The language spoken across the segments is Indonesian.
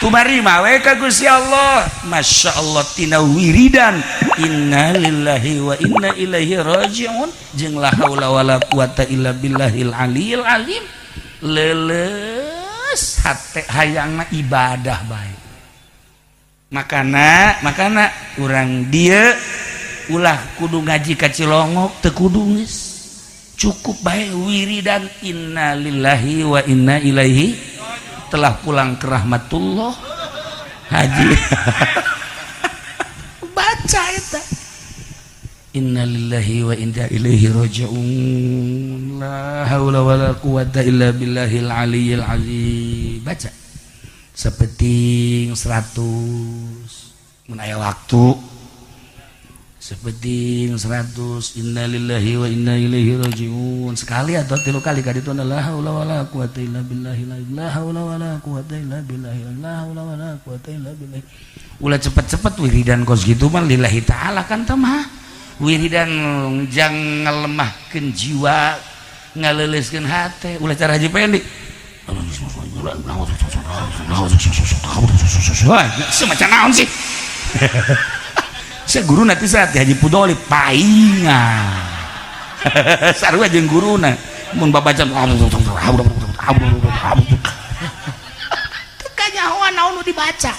tumarima we ka Gusti Allah. Masya Allah tina wiridan inna lillahi wa inna ilaihi raji'un jeung la haula wala quwata illa billahil aliyil azim. Leles hate hayangna ibadah bae. Makana urang dia ulah kudu ngaji ka Cilongok teu kudu geus. Cukup bae wiridan inna lillahi wa inna ilaihi telah pulang ke rahmatullah haji baca eta inna lillahi wa inna ilaihi raji'un la haula wala quwata illa billahil aliyyil azim baca sepenting 100 mun aya waktu sepenting 100 innalillahi wa inna ilaihi rajiun sekali atau 3 kali kaditu la haula wala quwata illa billahi la haula wala quwata illa billahi la haula wala quwata illa billahi. Ulah cepet-cepet wiridan kos gitu mah lillahi taala kan teh mah wiridan jang ngelemahkeun jiwa ngaleuleuskeun hate ulah cara haji pendek wah semacam naon sih saya guru nanti saat Haji Pudoli paingan sarua jeung guruna mun babacan teu kanyahoan naon nu dibaca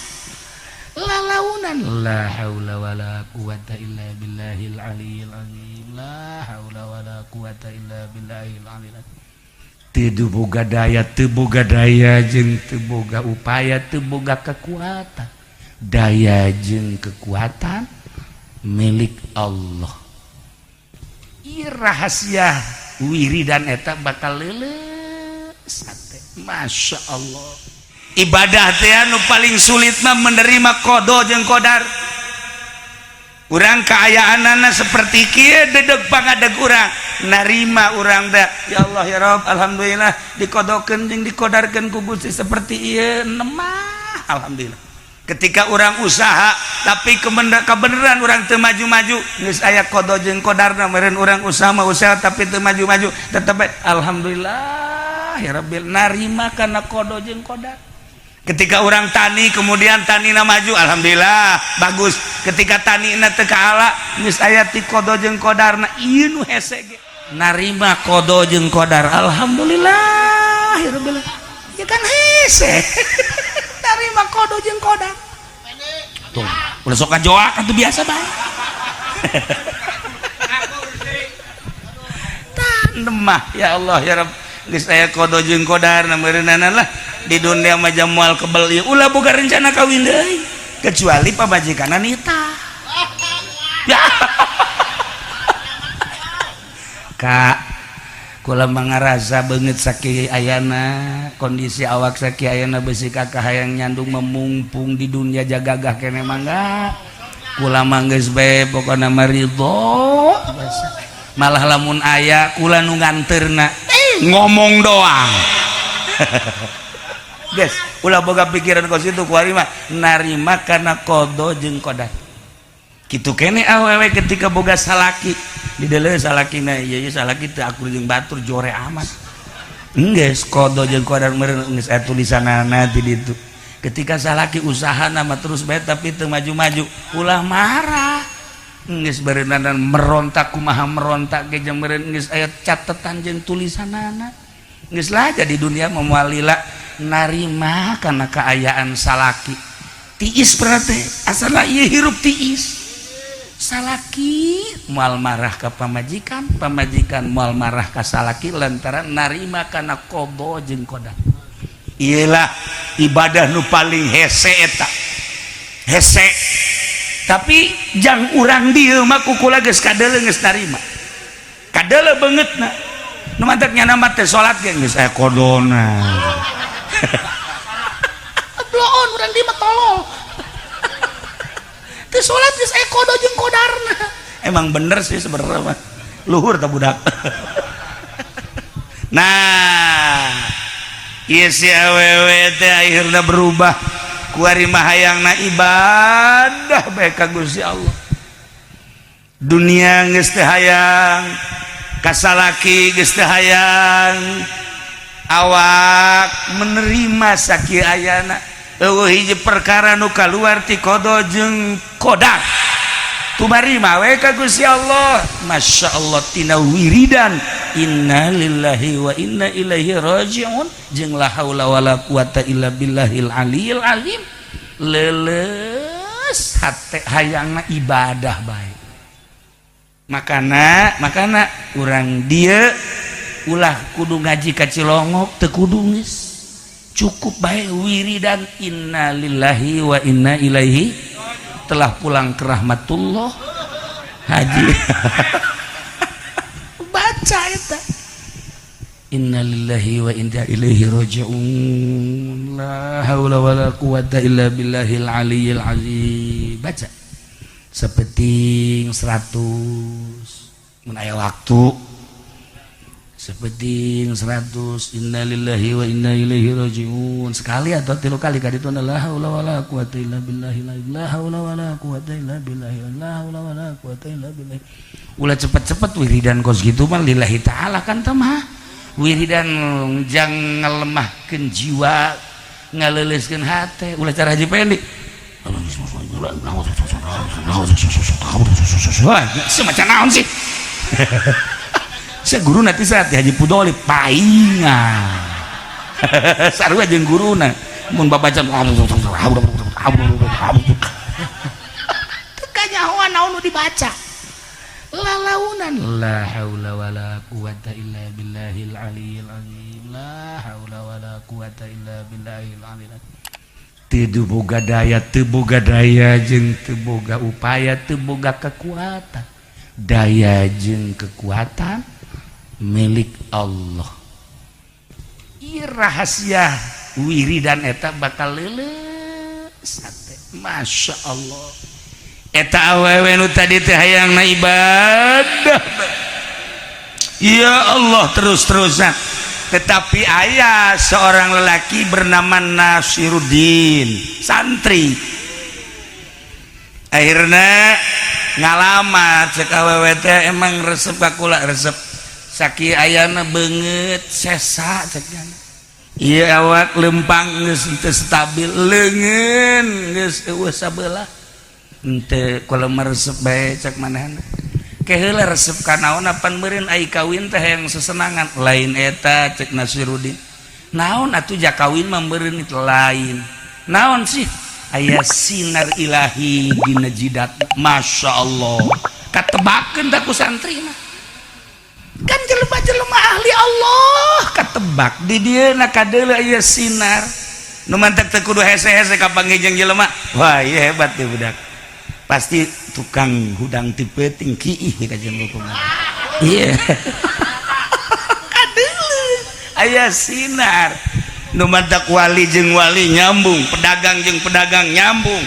lalaunan la haula wala quwata illa billahil aliyil azim la haula wala quwata illa billahil aliyil azim. Teu boga daya jeung teu boga upaya teu boga kekuatan daya jeung kekuatan milik Allah. Ieu rahasia wiridan eta bakal leuleus hate. Masya Allah. Ibadah teh anu paling sulit mah menerima qada jeung qadar. Urang kaayaanana seperti kieu dedeg pangadeg urang, narima urang da. Ya Allah ya Rabb, alhamdulillah dikodokeun jeung dikodarkeun ku Gusti seperti ieu nemah. Alhamdulillah. Ketika orang usaha tapi kebenaran orang teu maju-maju geus aya qada jeung qadarna meureun urang usaha mah usaha tapi teu maju-maju tetep alhamdulillah ya rabbil narima kana qada jeung qadar. Ketika orang tani kemudian tanina maju alhamdulillah bagus. Ketika tanina teu kaala geus aya ti qada jeung qadarna ieu nu hese ge narima qada jeung qadar alhamdulillah ya rabbil ya kan hese narima qada jeung qadar tuh udah sok kajoak atuh biasa bae tanemah ya Allah ya Rabb geus aya qada jeung qadar meureunana lah di dunia mah moal kebel ieu ulah boga rencana kawin deui kecuali pamajikanna nitah ya Kak kula mangarasa beungeut sakieu ayana kondisi awak sakieu ayana beusi kakak hayang nyandung memumpung di dunia jagagah kene mangga kula mah geus bae pokona mah ridho malah lamun aya kula nu nganteurna ngomong doang guys ulah boga pikiran kos itu kuari mah narima kana qada jeung qadar kitu kene awewe ketika boga salaki di dalam salakina ieu salaki teu akur jeung batur jore amat enggeus qada jeung qadar meureun geus aya tulisanana di ditu ketika salaki usahana mah terus bae tapi teu maju-maju ulah marah geus beureunan merontak kumaha merontak ge jeung meureun geus aya catetan jeung tulisanana geus lah jadi dunia moal lila narima kana kaayaan salaki tiis berarti asal ieu hirup tiis salaki moal marah ka pamajikan pamajikan moal marah ka salaki lantaran narima kana qada jeung qadar. Iyalah ibadah nu paling hese eta hese tapi jang urang dieu mah kukula geus kadeuleu geus narima kadeuleu beungeutna nu mantep nyana mah teh salat ge geus aya qadona bloon urang dieu mah tolol teu salat geus aya qada jeung qadarna emang bener sih sebenarnya mah luhur teh budak nah ieu si awewe teh akhirna berubah kuari mah hayangna ibadah bae ka Gusti Allah dunia geus teu hayang kasalaki geus teu hayang awak menerima sakieu ayana hiji perkara nu kaluar ti kodo jeung kodak tumari mawe ka Gusti Allah. Masya Allah tina wiridan inna lillahi wa inna ilaihi raji'un jeung la haula wala quwata illa billahil aliyil azim. Leles hate hayangna ibadah bae. Makana urang dia ulah kudu ngaji ka Cilongok teu kudu geus cukup bae wiridan inna lillahi wa inna ilaihi telah pulang ke rahmatullah haji baca eta inna lillahi wa inna ilaihi raji'un la haula wala quwata illa billahil aliyil azim. Baca sepenting 100 mun aya waktu sepenting 100 innalillahi wa inna ilaihi rajiun sekali atau 3 kali ka ditu la haula wala quwata illa billahi la haula wala quwata illa billahi la haula wala quwata illa billahi. Ulah cepet-cepet wiridan kos gitu mah lillahi taala kan teh mah wiridan jang ngalemahkeun jiwa ngaleuleskeun hate. Ulah cara haji pendek wah semacam naon sih saya guru nanti saat Haji Pudoli paingan sarua jeung guruna mun babaca tekanya hoa naon nu dibaca lalaunan la haula wala quwata illa billahil aliyil azim la haula wala quwata illa billahil aliyil azim. Teu boga daya jeung teu boga upaya teu boga kekuatan. Daya jeung kekuatan milik Allah. Ieu rahasia wiridan eta bakal leuleus hate. Masya Allah. Eta awewe nu tadi teh hayangna ibadah. Ya Allah terus-terusan. Tetapi ayah seorang lelaki bernama Nasiruddin santri akhirnya ngalamat cek awewe teh emang resep kakula resep saki ayana banget sesa ceknya iya awak lempang geus teu stabil leungeun geus eueuh sabelah henteu kudu meresep bae cek manehna keheula resep kanaon apan meureun ai kawin teh yang sesenangan lain eta cek Nasiruddin naon atuh ja kawin mah meureun itu lain naon sih aya sinar ilahi dina jidat. Masya Allah katebakeun da ku santri mah kan jelema-jelema ahli Allah katebak di dieuna kadeuleu aya sinar nu mantek teu kudu hese-hese ka panggih jelema. Wah ieu hebat teh budak pasti tukang hudang tipe tinggi ka jeung hukuman iya kadeuleu aya sinar nu mantak wali jeung wali nyambung pedagang jeung pedagang nyambung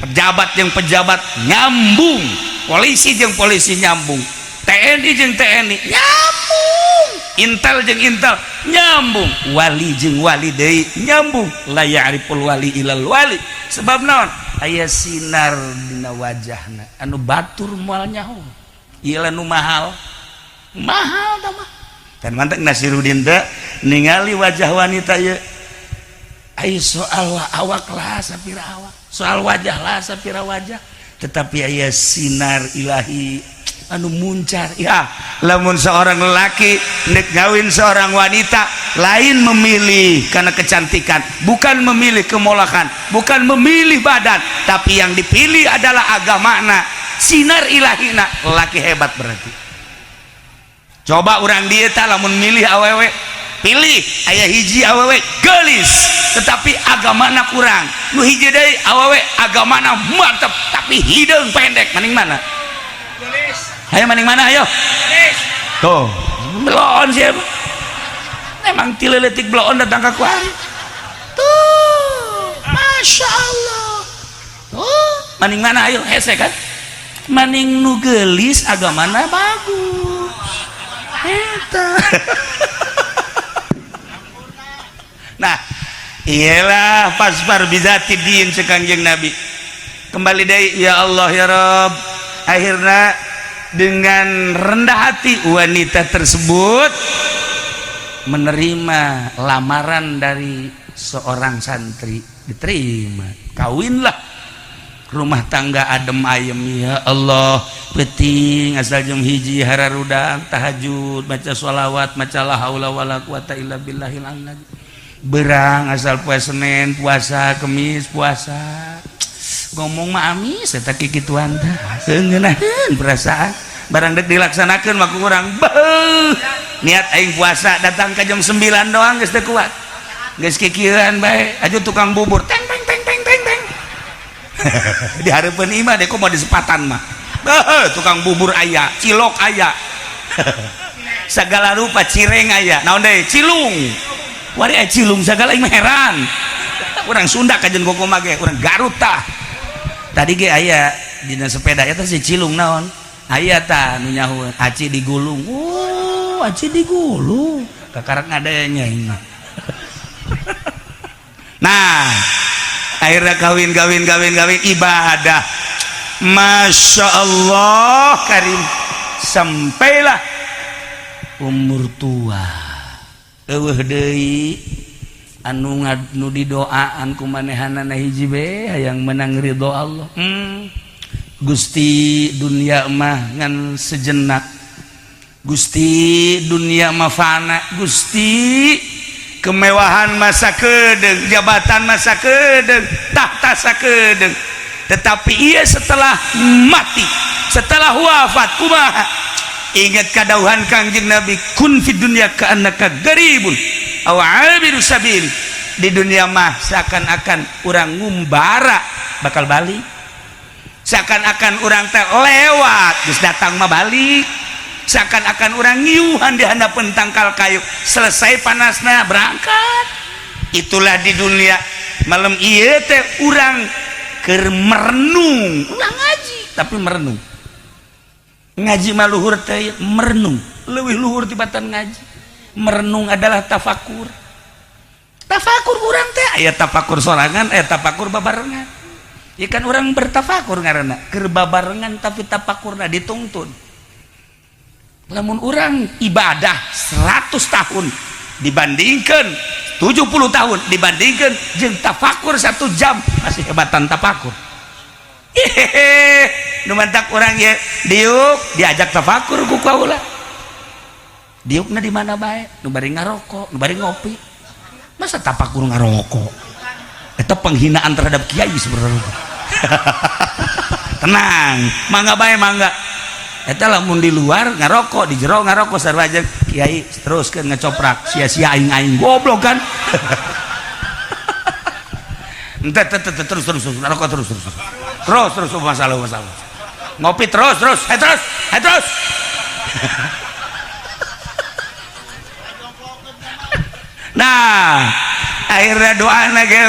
pejabat jeung pejabat nyambung polisi jeung polisi nyambung TNI jeung TNI nyambung intel jeung intel nyambung wali jeung wali deui nyambung la ya'riful wali ilal wali sebab naon aya sinar dina wajahna anu batur moal nyaho ieu nu mahal tah mah dan mantek Nasiruddin teh ningali wajah wanita ieu ai soal awak lah sapira awak soal wajah lah sapira wajah tetapi aya sinar ilahi anu muncar. Ya lamun seorang lelaki nek ngawin seorang wanita lain memilih karena kecantikan, bukan memilih kemolakan, bukan memilih badan, tapi yang dipilih adalah agamana, sinar ilahina. Lelaki hebat berarti. Coba orang dia tak lamun milih awewe, pilih aya hiji awewe gelis tetapi agamana kurang, nu hiji deui awewe agamana mantep tapi hideung pendek. Maning mana? Ayo maning mana ayo? Tuh, belon siapa? Memang tileletik belon datang ke kuari. Tuh, masya Allah. Tuh, maning mana ayo? Hese kan? Maning nu gelis agamana bagus. Eta. Nah, iyalah fasfar bizati din sekanjeng Nabi. Kembali deui ya Allah ya Rabb. Akhirnya dengan rendah hati wanita tersebut menerima lamaran dari seorang santri diterima. Kawinlah, rumah tangga adem ayem. Ya Allah, penting asal jam hiji hararudang tahajud, baca sholawat, maca la haula wala quwata illa billahil azim. Berang asal puasa Senin, puasa Kemis, puasa ngomong mah amis eta kikituan teh ngeunaheun perasaan barang dek dilaksanakeun mah ku urang beuh niat aing puasa datang ka jam 9 doang geus teu kuat geus kikieuan bae aju tukang bubur teng teng teng teng teng teng di hareupeun imah deh kok mau di sepatan mah tukang bubur aya cilok aya segala rupa cireng aya naon deui cilung wari cilung segala imah heran urang Sunda kajen kokomah ge urang Garut tah tadi ge aya dina sepeda eta si cilung naon aya tah nu nyaho aci digulung aci digulung kakarak ngadanya imah nah akhirnya kawin ibadah Masya Allah karim sampailah umur tua eueuh deui anu didoaan ku manehanana hiji bae hayang menang ridho Allah. Gusti dunia mah ngan sejenak, Gusti dunia mah fana, Gusti kemewahan masa keudeuh, jabatan masa keudeuh, tahta sakeudeuh. Tetapi ia setelah mati, setelah wafat kumaha? Ingat kadauhan Kangjeng Nabi, kun fid dunya ka'annaka garibun aw 'abiru sabil. Di dunia mah seakan-akan urang ngumbara bakal balik. Seakan-akan urang teh lewat geus datang mah balik. Seakan-akan urang ngiuhan di handapeun tangkal kayu, selesai panasna berangkat. Itulah di dunia. Malam ieu teh urang keur merenung, urang ngaji tapi merenung. Ngaji mah luhur teh merenung, leuwih luhur tibatan ngaji. Merenung adalah tafakur. Tafakur urang teh aya tafakur sorangan, aya tafakur babarengan. Ya kan urang bertafakur ngaranna, keur babarengan tapi tafakurna dituntun. Lamun urang ibadah 100 tahun dibandingkan 70 tahun dibandingkan jeung tafakur 1 jam masih hebatan tafakur. Nu mantak urang ye diuk diajak tafakur ku kaula. Diukna di mana bae? Nu bari ngarokok, nu bari ngopi. Masa tafakur ngarokok? Eta penghinaan terhadap kiai sebenarnya. Tenang, mangga bae mangga. Eta lamun di luar ngarokok, di jero ngarokok sarwajan kiai teruskeun ngecoprak, sia-sia aing-aing goblok kan. Ente terus ngarokok terus masalah ngopi terus nah akhirnya doa nage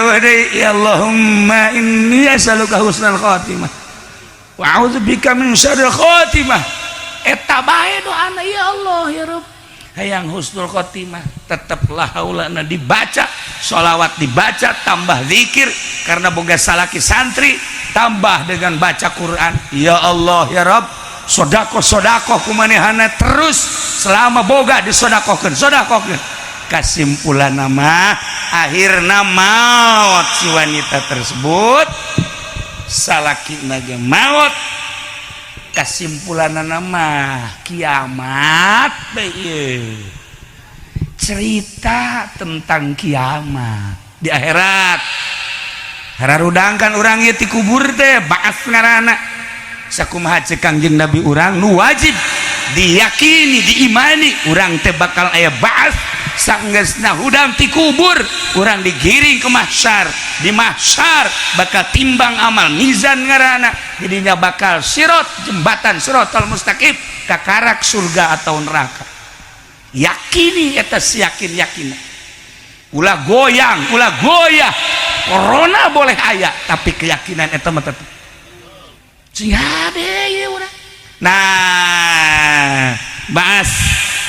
ya Allahumma inni as'aluka husnal khatimah wa a'udzubika min syarril khatimah eta bae doana ya Allah ya Rabb hayang husnul khotimah. Tetaplah haulana dibaca, sholawat dibaca, tambah zikir karena boga salaki santri, tambah dengan baca Quran. Ya Allah ya Rabb, sodako kumanehana terus selama boga disodakokeun kasimpulan nama akhirna maut si wanita tersebut, salaki naga maut, kasimpulan nama kiamat. Cerita tentang kiamat di akhirat. Hararudangkan urang ieu ti kubur teh ba'ats ngaranna. Sakumaha ceuk Kangjeng Nabi urang nu wajib diyakini, diimani urang teh bakal aya ba'ats sanggeusna hudang ti kubur, urang digiring ke mahsyar. Di mahsyar bakal timbang amal, mizan ngaranna. Jadinya bakal sirat, jembatan siratal mustaqim kakarak surga atau neraka. Yakini eta yakin ulah goyang, ulah goyah. Corona boleh aya tapi keyakinan eta mah tetep siade ye urang. Nah, bahas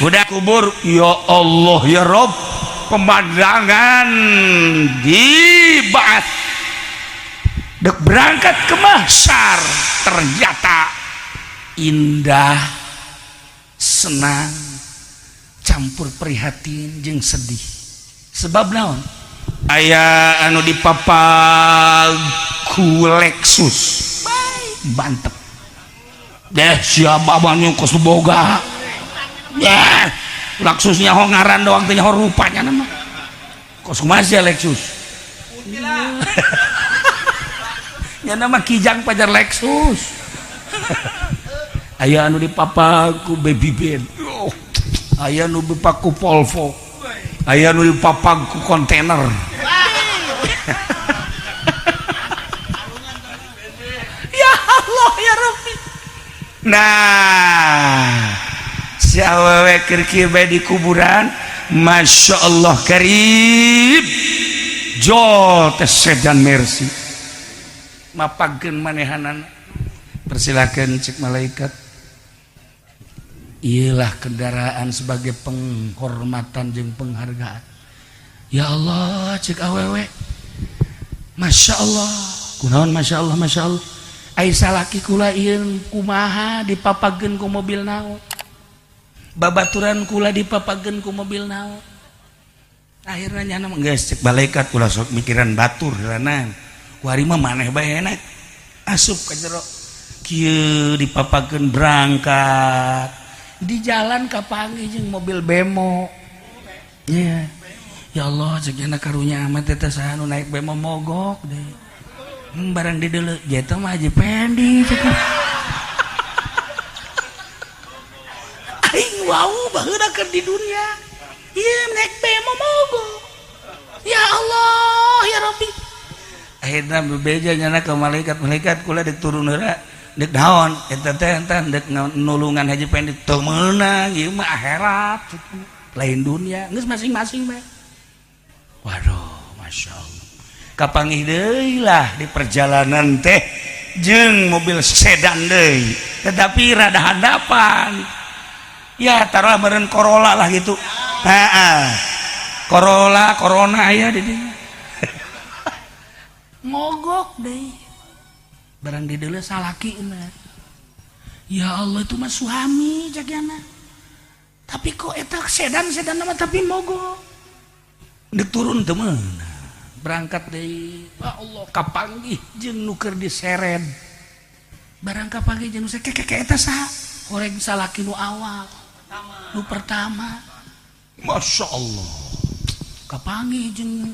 udah kubur ya Allah ya Rabb, pemandangan dibahas dek berangkat ke mahsyar ternyata indah, senang, campur prihatin jeung sedih. Sebab naon? aya anu dipapag ku Lexus bantep deh siapa banyak kos boga ya Lexusnya ho ngaran doang teh ho rupanya nama kos kumaha Lexus nya nama kijang pajar Lexus aya anu dipapag ku Baby Ben aya anu dipapag ku Volvo aya anu dipapag ku kontainer ya Allah ya Rabbi. Nah si awewe keur kieu bae di kuburan Masya Allah karib jol teh sedan Mercy mapagkeun manehanana persilakan cek malaikat iyalah kendaraan sebagai penghormatan jeung penghargaan ya Allah cek awewe Masya Allah kunaon Masya Allah Masya Allah ai salaki kula ieu kumaha dipapagkeun ku mobil naon babaturan kula dipapagkeun ku mobil naon akhirna nyana geus cek malaikat kula sok mikiran batur ranang ku ari mah maneh bae enak asup ka jero kieu dipapagkeun berangkat di jalan kapanggih jeung mobil bemo yeah. Ya Allah cek nya karunya amat teh saha nu naik bemo mogok deh barang di deuleu jeta mah Haji Pendi cek aing wau baheula keur di dunia ieu naik bemo mogok ya Allah ya Rabbi akhirna bebeja nyana ka malaikat kula diturun heula dek daon eta teh entan dek nulungan Haji Pendi teu meunang ieu mah akhirat lain dunia geus masing-masing bae waduh Masya Allah kapanggih deui lah di perjalanan teh jeung mobil sedan deui tetapi rada hadapan ya taruhlah meureun Corolla lah gitu Corona aya di dieu mogok deui barang di deuleu salakina ya Allah itu mah suami jagiana tapi kok eta sedan nama tapi mogok dek turun teu meunang berangkat deui ya Allah kapanggih jeung nu keur diseret barang kapanggih jeung nu keke eta saha horeg salaki nu awal nu pertama Masya Allah kapanggih jeung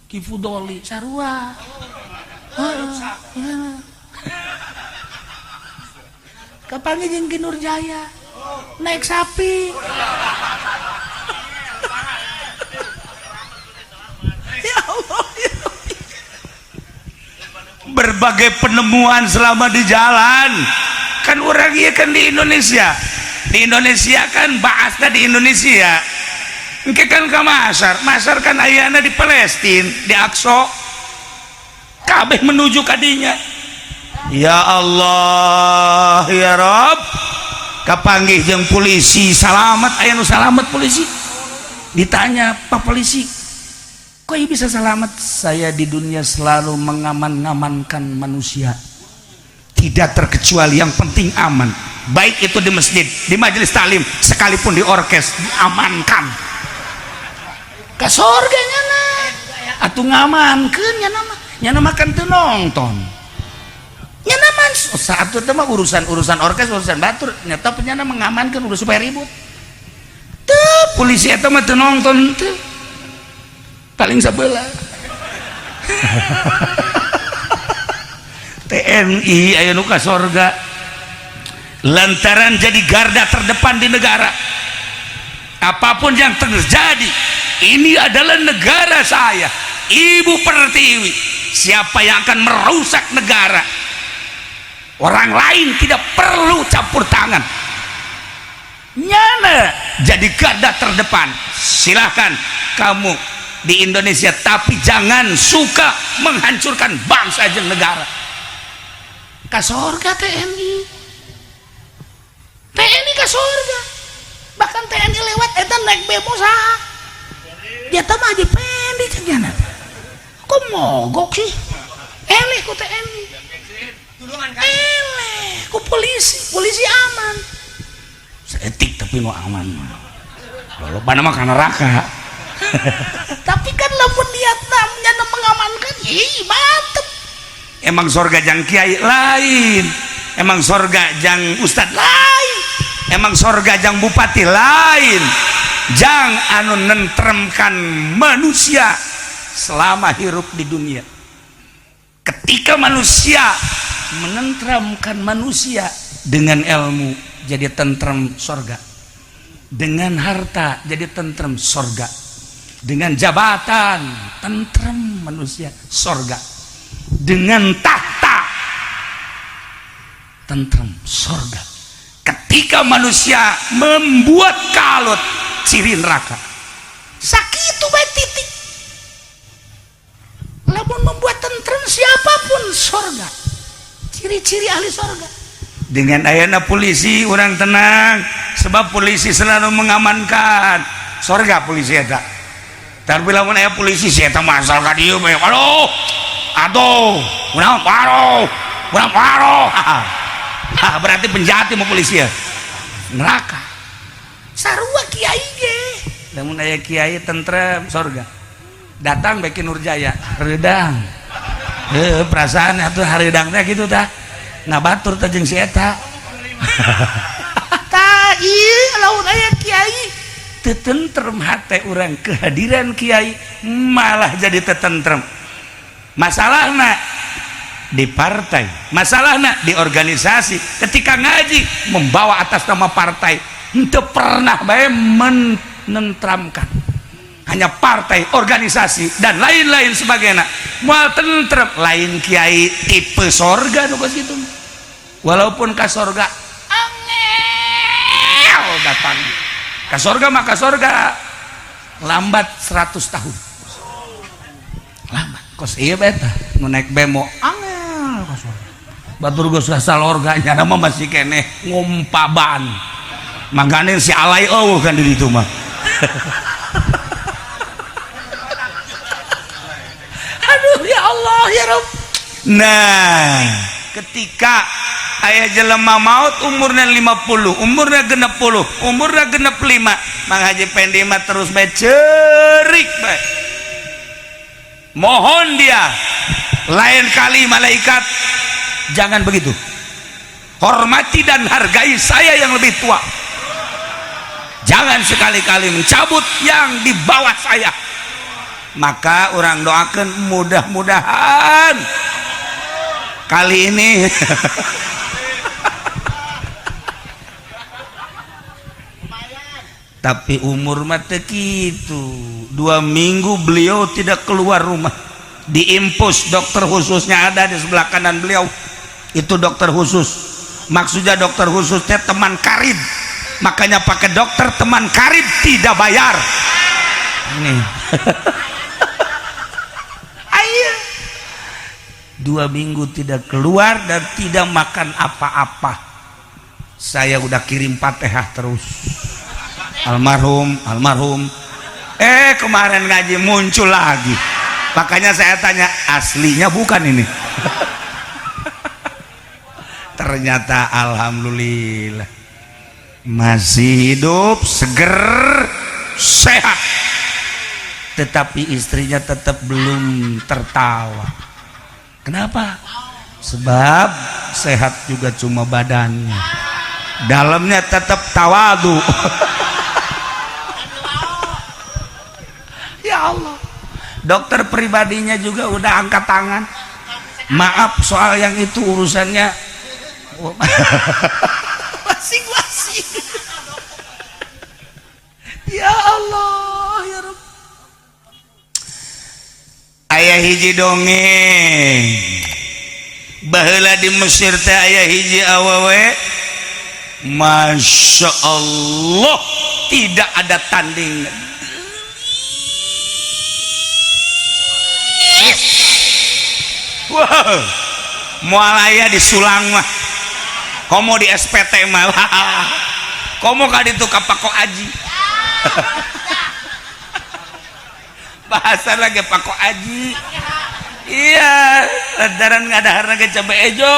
Ki Fudoli sarua kapanggih jeung Ki Nurjaya naik sapi ya Allah ya Rabbi. Berbagai penemuan selama di jalan kan orang iya kan di Indonesia kan bahasnya di Indonesia engke kan ke Masar kan ayana di Palestina di Aqsa kabeh menuju kadinya ya Allah ya Rabb kapanggih jeung polisi salamet aya nu salamet polisi ditanya Pak polisi kok bisa selamat saya di dunia selalu mengaman-ngamankan manusia tidak terkecuali yang penting aman baik itu di masjid di majelis taklim sekalipun di orkes diamankan ka surga nyana atuh ngamankeun nyana makan teu nonton nyana man saat itu mah urusan orkes urusan batur nyata nyana mengamankan udah supaya ribut teu polisi eta mah teu nonton teu paling sebelah TNI aya nu ka sorga lantaran jadi garda terdepan di negara apapun yang terjadi ini adalah negara saya Ibu Pertiwi siapa yang akan merusak negara orang lain tidak perlu campur tangan nyana jadi garda terdepan silahkan kamu di Indonesia tapi jangan suka menghancurkan bangsa dan negara ka surga TNI ka surga bahkan TNI lewat eta naik bemo saha dia teh mah Haji Pendi cenah kok mogok sih eleh ku TNI eleh ku polisi aman seetik tapi nu aman loba nama ka neraka tapi kan lamun niat namanya mengamankan mantep. Emang sorga jang kiai lain, emang sorga jang ustad lain, emang sorga jang bupati lain, jang anu nentremkan manusia selama hirup di dunia. Ketika manusia menenteramkan manusia dengan ilmu jadi tentrem sorga, dengan harta jadi tentrem sorga, dengan jabatan tentrem manusia sorga, dengan tahta tentrem sorga. Ketika manusia membuat kalut ciri neraka sakitu baik titik. Lamun membuat tentrem siapapun sorga, ciri-ciri ahli sorga. Dengan ayana polisi orang tenang, sebab polisi selalu mengamankan sorga. Polisi eta tapi lamun aya polisi si eta masal ka dieu bae aduh urang paro berarti penjahat mau polisi ya neraka. Sarua kiai ge lamun aya kiai tentrem sorga, datang beki Nurjaya redang perasaan atuh hareudang teh gitu tah ngabatur teh jeung si eta tah ieu lamun aya kiai teu tentrem hate urang, kehadiran kiai malah jadi teu tentrem. Masalahna di partai, masalahna di organisasi, ketika ngaji membawa atas nama partai henteu pernah bae menentramkan. Hanya partai, organisasi dan lain-lain sebagainya moal tentrem. Lain kiai tipe sorga nu geus kitu, walaupun ka sorga angel datang ka sorga, maka sorga lambat 100 tahun lambat kos ieu beta nu naik bemo angel ka sorga batur geus asal organya nama masih keneh ngumpaban mangane si alay eueuh kan di ditu mah aduh ya Allah ya Rabb. Nah ketika aya jelema maut umurna 50, umurna 60, umurna 65, Mang Haji Pendi mah terus bae ceurik bae. Mohon dia lain kali malaikat jangan begitu. Hormati dan hargai saya yang lebih tua. Jangan sekali-kali mencabut yang di bawah saya. Maka orang doakan mudah-mudahan kali ini tapi umur mata gitu 2 minggu beliau tidak keluar rumah, diimpus. Dokter khususnya ada di sebelah kanan beliau, itu dokter khusus. Maksudnya dokter khususnya teman karib, makanya pakai dokter teman karib tidak bayar ini. Ayo 2 minggu tidak keluar dan tidak makan apa-apa. Saya udah kirim Fatihah terus, almarhum. Kemarin ngaji muncul lagi, makanya saya tanya aslinya bukan ini. Ternyata alhamdulillah masih hidup, seger, sehat, tetapi istrinya tetap belum tertawa. Kenapa? Sebab sehat juga cuma badannya, dalamnya tetap tawadu. Ya Allah, dokter pribadinya juga udah angkat tangan. Maaf soal yang itu urusannya masing-masing. Ya Allah ya Rabb. Aya hiji dongeng baheula di Mesir teh aya hiji awewe, Masya Allah tidak ada tandingan. Wow, moal aya di Sulang mah, komo di SPT mah, komo ka ditu ka Pako Aji. Bahasa lagi Pako Aji. Iya, ladaran ngadahar ge cabe ejo.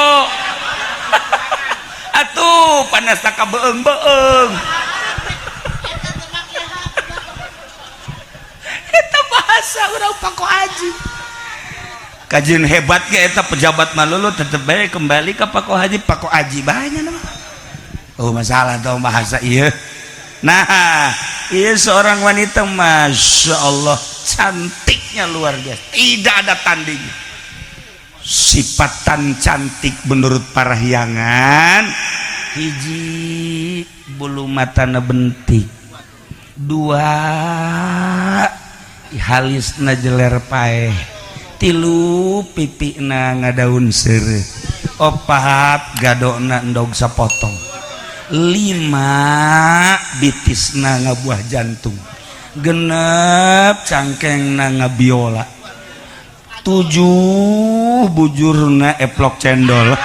Atuh panas ka beung-beung. Eta asa urang Pak Haji kajian hebat ge eta pejabat malulu tetep bae kembali ke Pak Haji. Pak Haji banyak nama oh masalah tau bahasa iya. Nah iya seorang wanita Masya Allah cantiknya luar biasa tidak ada tandingnya. Sifatan cantik menurut para hiangan hiji bulu matana bentik, dua halisna jeler paeh, tilu pipina ngadaun seureuh, opat gadokna endog sapotong, lima bitisna ngabuah jantung, genep cangkengna ngabiola, tujuh bujurna eplok cendol.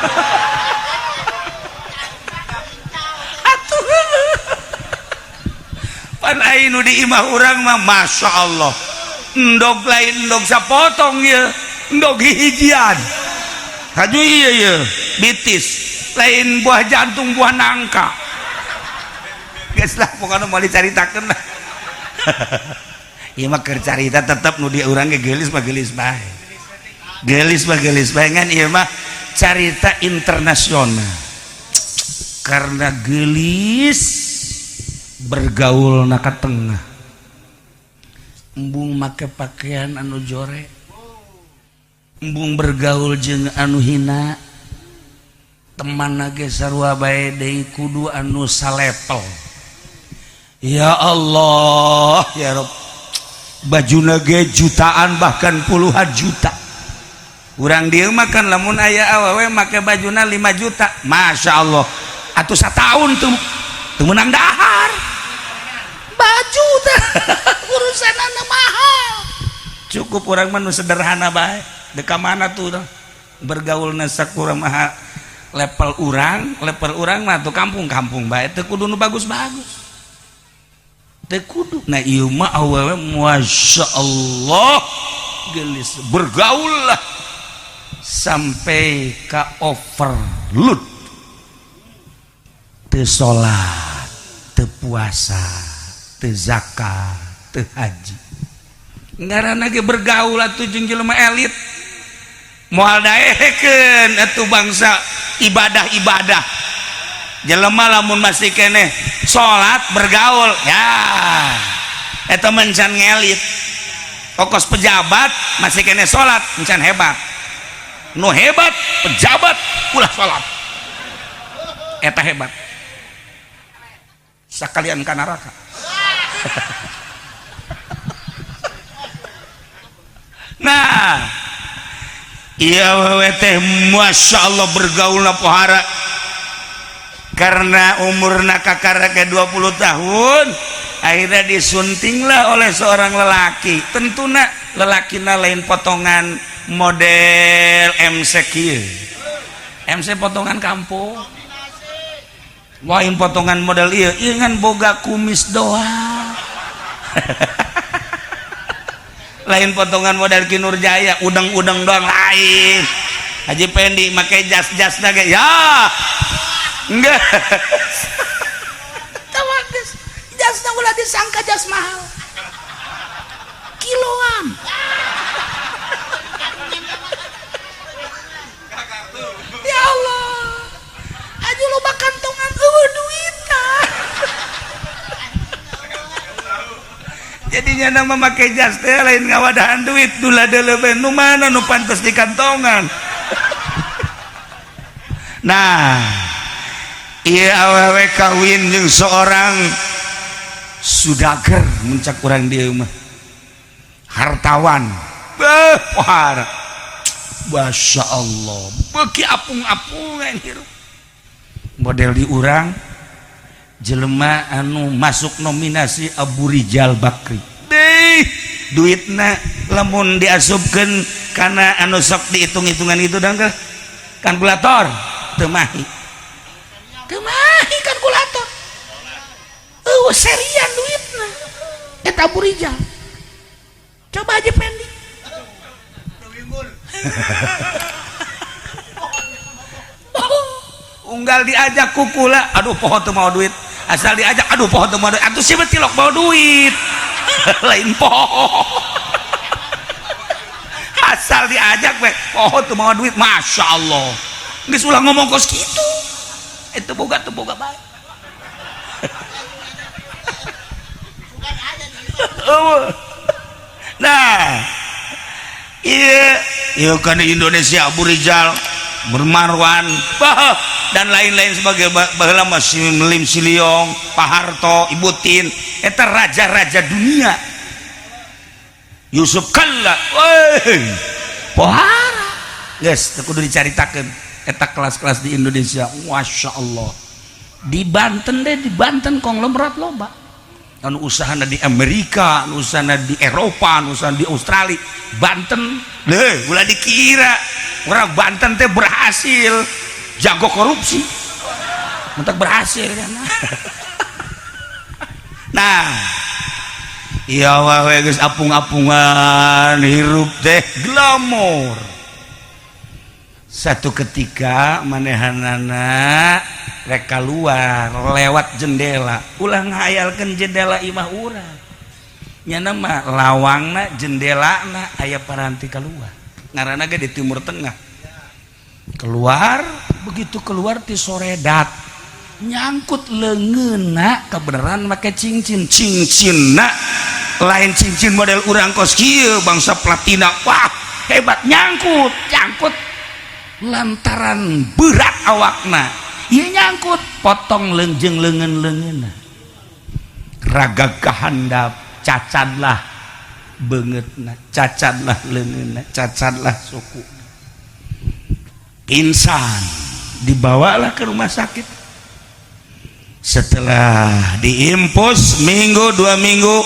Pan ainu di imah urang mah Masya Allah endog lain endog sapotong ya endog hijian haju iya ya bitis lain buah jantung buah nangka guys lah pokoknya mau dicaritakan lah. Iya mah keur carita tetep nu di urang ge geulis mah geulis bae gelis baengan ieu mah carita internasional karena gelis bergaul naka tengah embung make pakaian anu jore embung bergaul jeung anu hina teman ge sarua bae deui kudu anu salepel. Ya Allah ya Rabb bajuna ge jutaan bahkan puluhan juta. Urang dieu mah kan lamun aya awewe make bajuna 5 juta, Masya Allah atuh satahun tuh menang dahar baju teh urusanana mahal. Cukup urang mah nu sederhana bae deka mana tuh bergaulna sakumaha level urang mah tuh kampung-kampung bae teu kudu nu bagus-bagus teu kudu. Nah ieu mah awewe Masya Allah gelis bergaul lah sampai ka overload teu salat teu puasa teu zakat teu haji ngaranna ge bergaul atuh jeung jelema elit moal daekeun atuh bangsa ibadah jelema lamun masih keneh salat bergaul ya eta mencan ngelit. Okos pejabat masih keneh salat mencan hebat. Nu hebat pejabat ulah salat eta hebat sakalian ka neraka. Nah iya wewe teh Masya Allah bergaulna pohara karena umurna kakarake 20 tahun akhirnya disuntinglah oleh seorang lelaki. Tentuna lelakina lain potongan model MC kieu MC potongan kampung lain potongan model ieu ngan boga kumis doang. Lain potongan model Ki Nurjaya udang-udang doang lain. Haji Pendi make jas-jas na ge ya enggak tawages jasna ulah disangka jas mahal kiloan. Ya Allah aja loba kantongan duitna. Jadinya nama make jas teh lain ngawadahan duit dula deuleu nu mana nu pantes di kantongan. Nah ieu awewe kawin jeung seorang sudager muncak urang dieu mah hartawan pohara Masya Allah beuki apung-apungan hirup model di urang jelema anu masuk nominasi Abu Rijal Bakri deh duitna lamun diasupkeun kana anu sok dihitung-hitungan itu dan kalkulator teu mahi kalkulator serian duitna eta Abu Rijal coba aja Pendi unggal diajak kukula aduh poho teu mau duit asal diajak aduh poho teu mau duit atuh si betilok mau duit lain poho asal diajak we oh tuh mau duit masya Allah geus ulah ngomong kos gitu itu boga baik nah iya kan di Indonesia Abu Rizal Bermarwan dan lain-lain sebagai baheula masih Lim Siliong Pak Harto Ibu Tin eta raja-raja dunia Yusuf Kalla pohara guys kudu dicaritakeun eta kelas-kelas di Indonesia masya Allah di Banten konglomerat loba anu usahana di Amerika anu usahana di Eropa anu usahana di Australia Banten ulah dikira orang Banten teh berhasil jago korupsi mentak berhasil nah iya wae geus apung-apungan hirup teh glamor satu ketika manehanana rek keluar lewat jendela ulah ngayalkeun jendela imah urang nya nama lawangna jendelana aya paranti keluar ngaranna ge di timur tengah keluar begitu keluar ti soredat nyangkut leungeunna kebenaran make cincinna lain cincin model urang kos kieu bangsa platina wah hebat nyangkut lantaran berat awakna ieu nyangkut potong leungjeng leungeun-leungeunna raga kahandap cacadlah beungeutna cacadlah leungeunna cacadlah suku pingsan dibawalah ke rumah sakit setelah diimpus minggu 2 minggu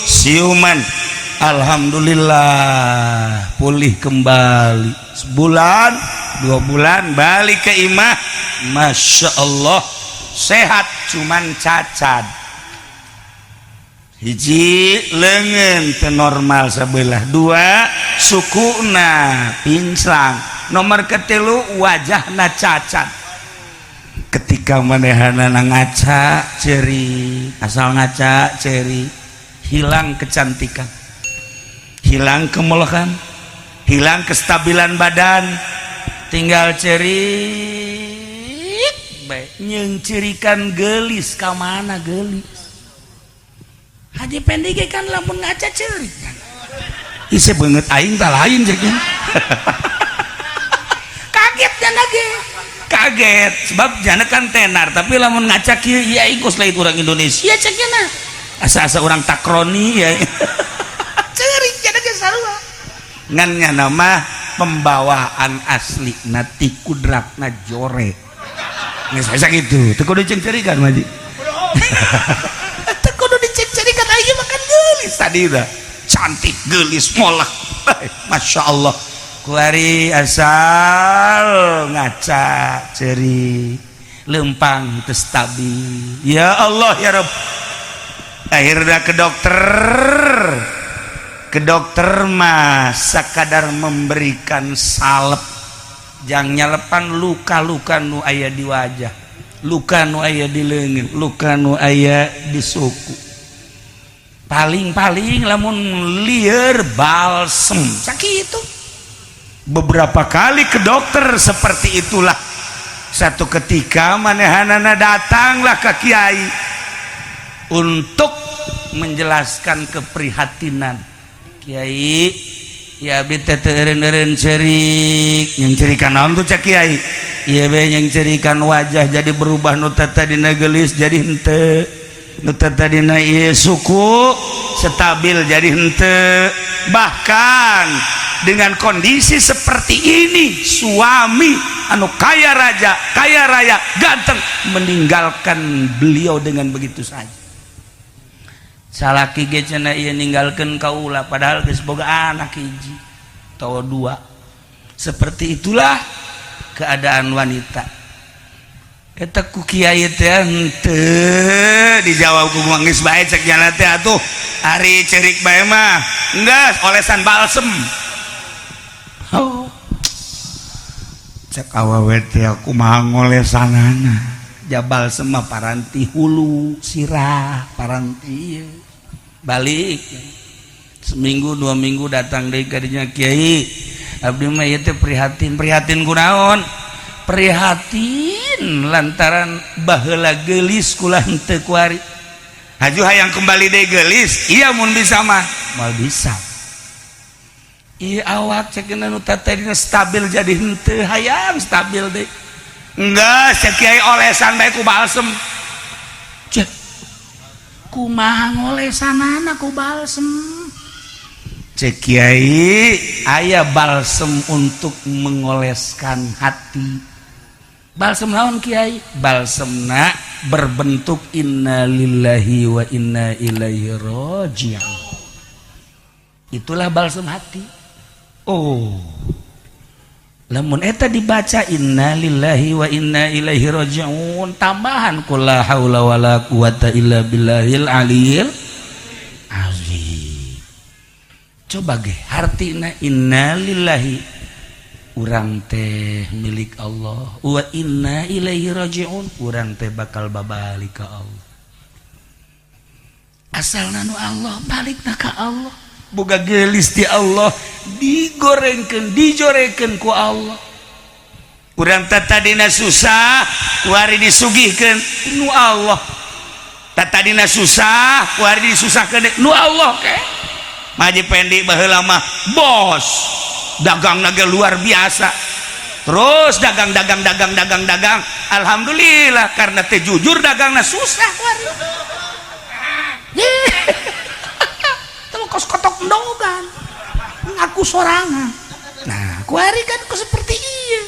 siuman alhamdulillah pulih kembali sebulan 2 bulan balik ke imah masya Allah sehat cuman cacat hiji leungeun teu normal sabelah 2 sukuna pinsang nomor ketilu wajahna cacat ketika manehanana ngaca ceri asal ngaca ceri hilang kecantikan hilang kemelokan hilang kestabilan badan tinggal cerik baik nyengcerikan gelis ka mana gelis haji pendek kan lamun ngaca cerik isi banget aing tak lain jadinya kaget dan lagi kaget sebab jana kan tenar tapi lamun ngaca kieu ya ikut lain orang Indonesia ceknya nah asa-asa orang takroni ya cerik jana ge sarua ngannya nama pembawaan asli nati kudratna jore geus asa kitu teu kudu cengcerikan maji teu kudu dicengcerikan ayeuna makan geulis tadi udah cantik gelis molek masya Allah kuari asal ngaca ceri lempang teu stabil ya Allah ya Rabb akhirnya ke dokter mah sakadar memberikan salep jang nyalepan luka-luka nu aya di wajah luka nu aya di leungeun luka nu aya di suku paling lamun lieur balsem sakitu beberapa kali ke dokter seperti itulah satu ketika manehanana datanglah ke kiai untuk menjelaskan keprihatinan kiai ya bete teureun cerik yang cerikan naon tuh cek kiai ieu be yang cerikan wajah jadi berubah nu tadina gelis jadi henteu nu tadina ieu suku stabil jadi henteu bahkan dengan kondisi seperti ini suami anu kaya raya ganteng meninggalkan beliau dengan begitu saja salaki ge cenah ieu ninggalkeun kaula padahal geus boga anak hiji atawa 2 seperti itulah keadaan wanita eta ku kiai teh henteu dijawab ku geus bae cek jalan teh atuh ari cerik bae mah enggeus olesan balsem oh cek awewe teh kumaha ngolesanana jabal sema paranti hulu sirah paranti balik seminggu 2 minggu datang deui ka dinya kiai abdi mah ieu teh prihatin kunaon prihatin lantaran baheula geulis kula henteu kuari haju hayang kembali deui geulis iya mun bisa mah moal bisa ieu awak cekeuna nu tadi stabil jadi henteu hayang stabil deui enggak cek kiai olesan bae ku balsem cek kumaha ngolesanana ku balsem cek kiai aya balsem untuk mengoleskan hati balsem naon kiai balsemna berbentuk innalillahi wa inna ilaihi raji'un itulah balsem hati oh lamun eta dibaca innalillahi wa inna ilaihi raji'un tambahan qul la haula wala quwata illa billahil aliyil azim coba ge hartina innalillahi urang teh milik Allah wa inna ilaihi raji'un urang teh bakal babalik ka Allah asalna nu Allah balikna ka Allah boga geulis ti Allah digorengkeun dijorekeun ku Allah urang teh tadina susah kuari disugihkeun nu Allah tadina susah kuari disusahkeun nu Allah ke maji pendi baheula mah bos dagang naga luar biasa terus dagang alhamdulillah karena teh jujur dagangna susah kuari teu kos kotok ndogan ngaku sorangan nah kuari kan kok seperti ieu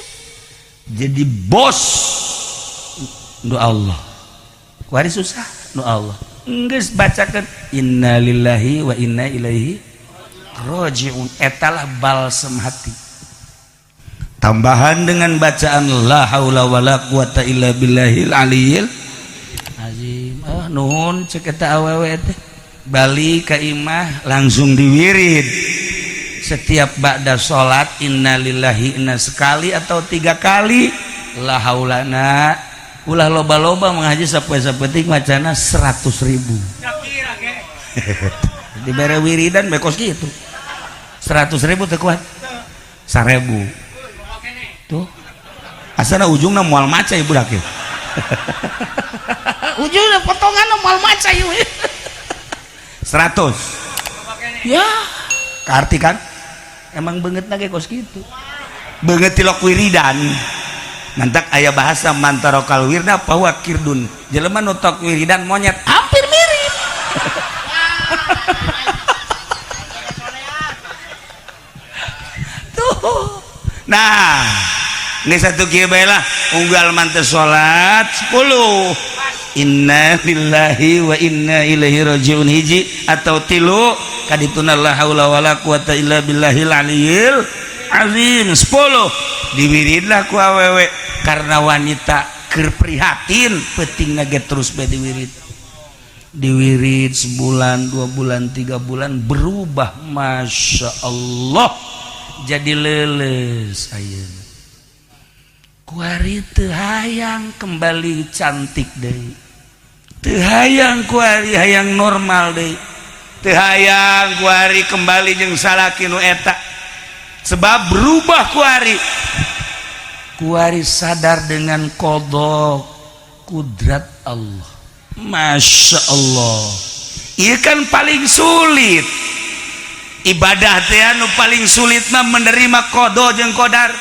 jadi bos nu Allah kuari susah nu Allah geus bacakeun innalillahi wa inna ilaihi raji'un etalah balsem hati tambahan dengan bacaan la haula wala quwata illa billahil aliyil azim nuhun cek eta awewe teh bali ka imah langsung diwirid setiap ba'da salat innalillahi inna sekali atau 3 kali la haulana ulah loba-loba mengaji sapoe-sapoe macana 100.000 dibere wiridan bekos gitu 100.000 teu kuat 1.000 tuh asana ujungna moal maca ieu budak ieu ujungna potonganna moal maca ieu 100 ya kaarti kan emang beungeutna ge kos kitu beungeut tilok wiridan mantak aya bahasa mantarokal wirda bahwa kirdun jelema nu tok wiridan monyet hampir mirip nah ini satu kieu bae lah unggal manteu salat 10 inna lillahi wa inna ilaihi raji'un hiji atau 3 kadituna la haula wala quwata illa billahil aliyil azim 10 diwiridlah ku awewe karena wanita keur prihatin peutingna ge terus bae diwirid sebulan 2 bulan 3 bulan berubah masya Allah jadi leles ayeuna kuari teu hayang kembali cantik deui teu hayang kuari hayang normal deui teu hayang kuari kembali jeung salaki nu eta sebab berubah kuari sadar dengan qada kudrat Allah masya Allah ieu kan paling sulit ibadah teh anu paling sulit mah menerima qada jeung qadar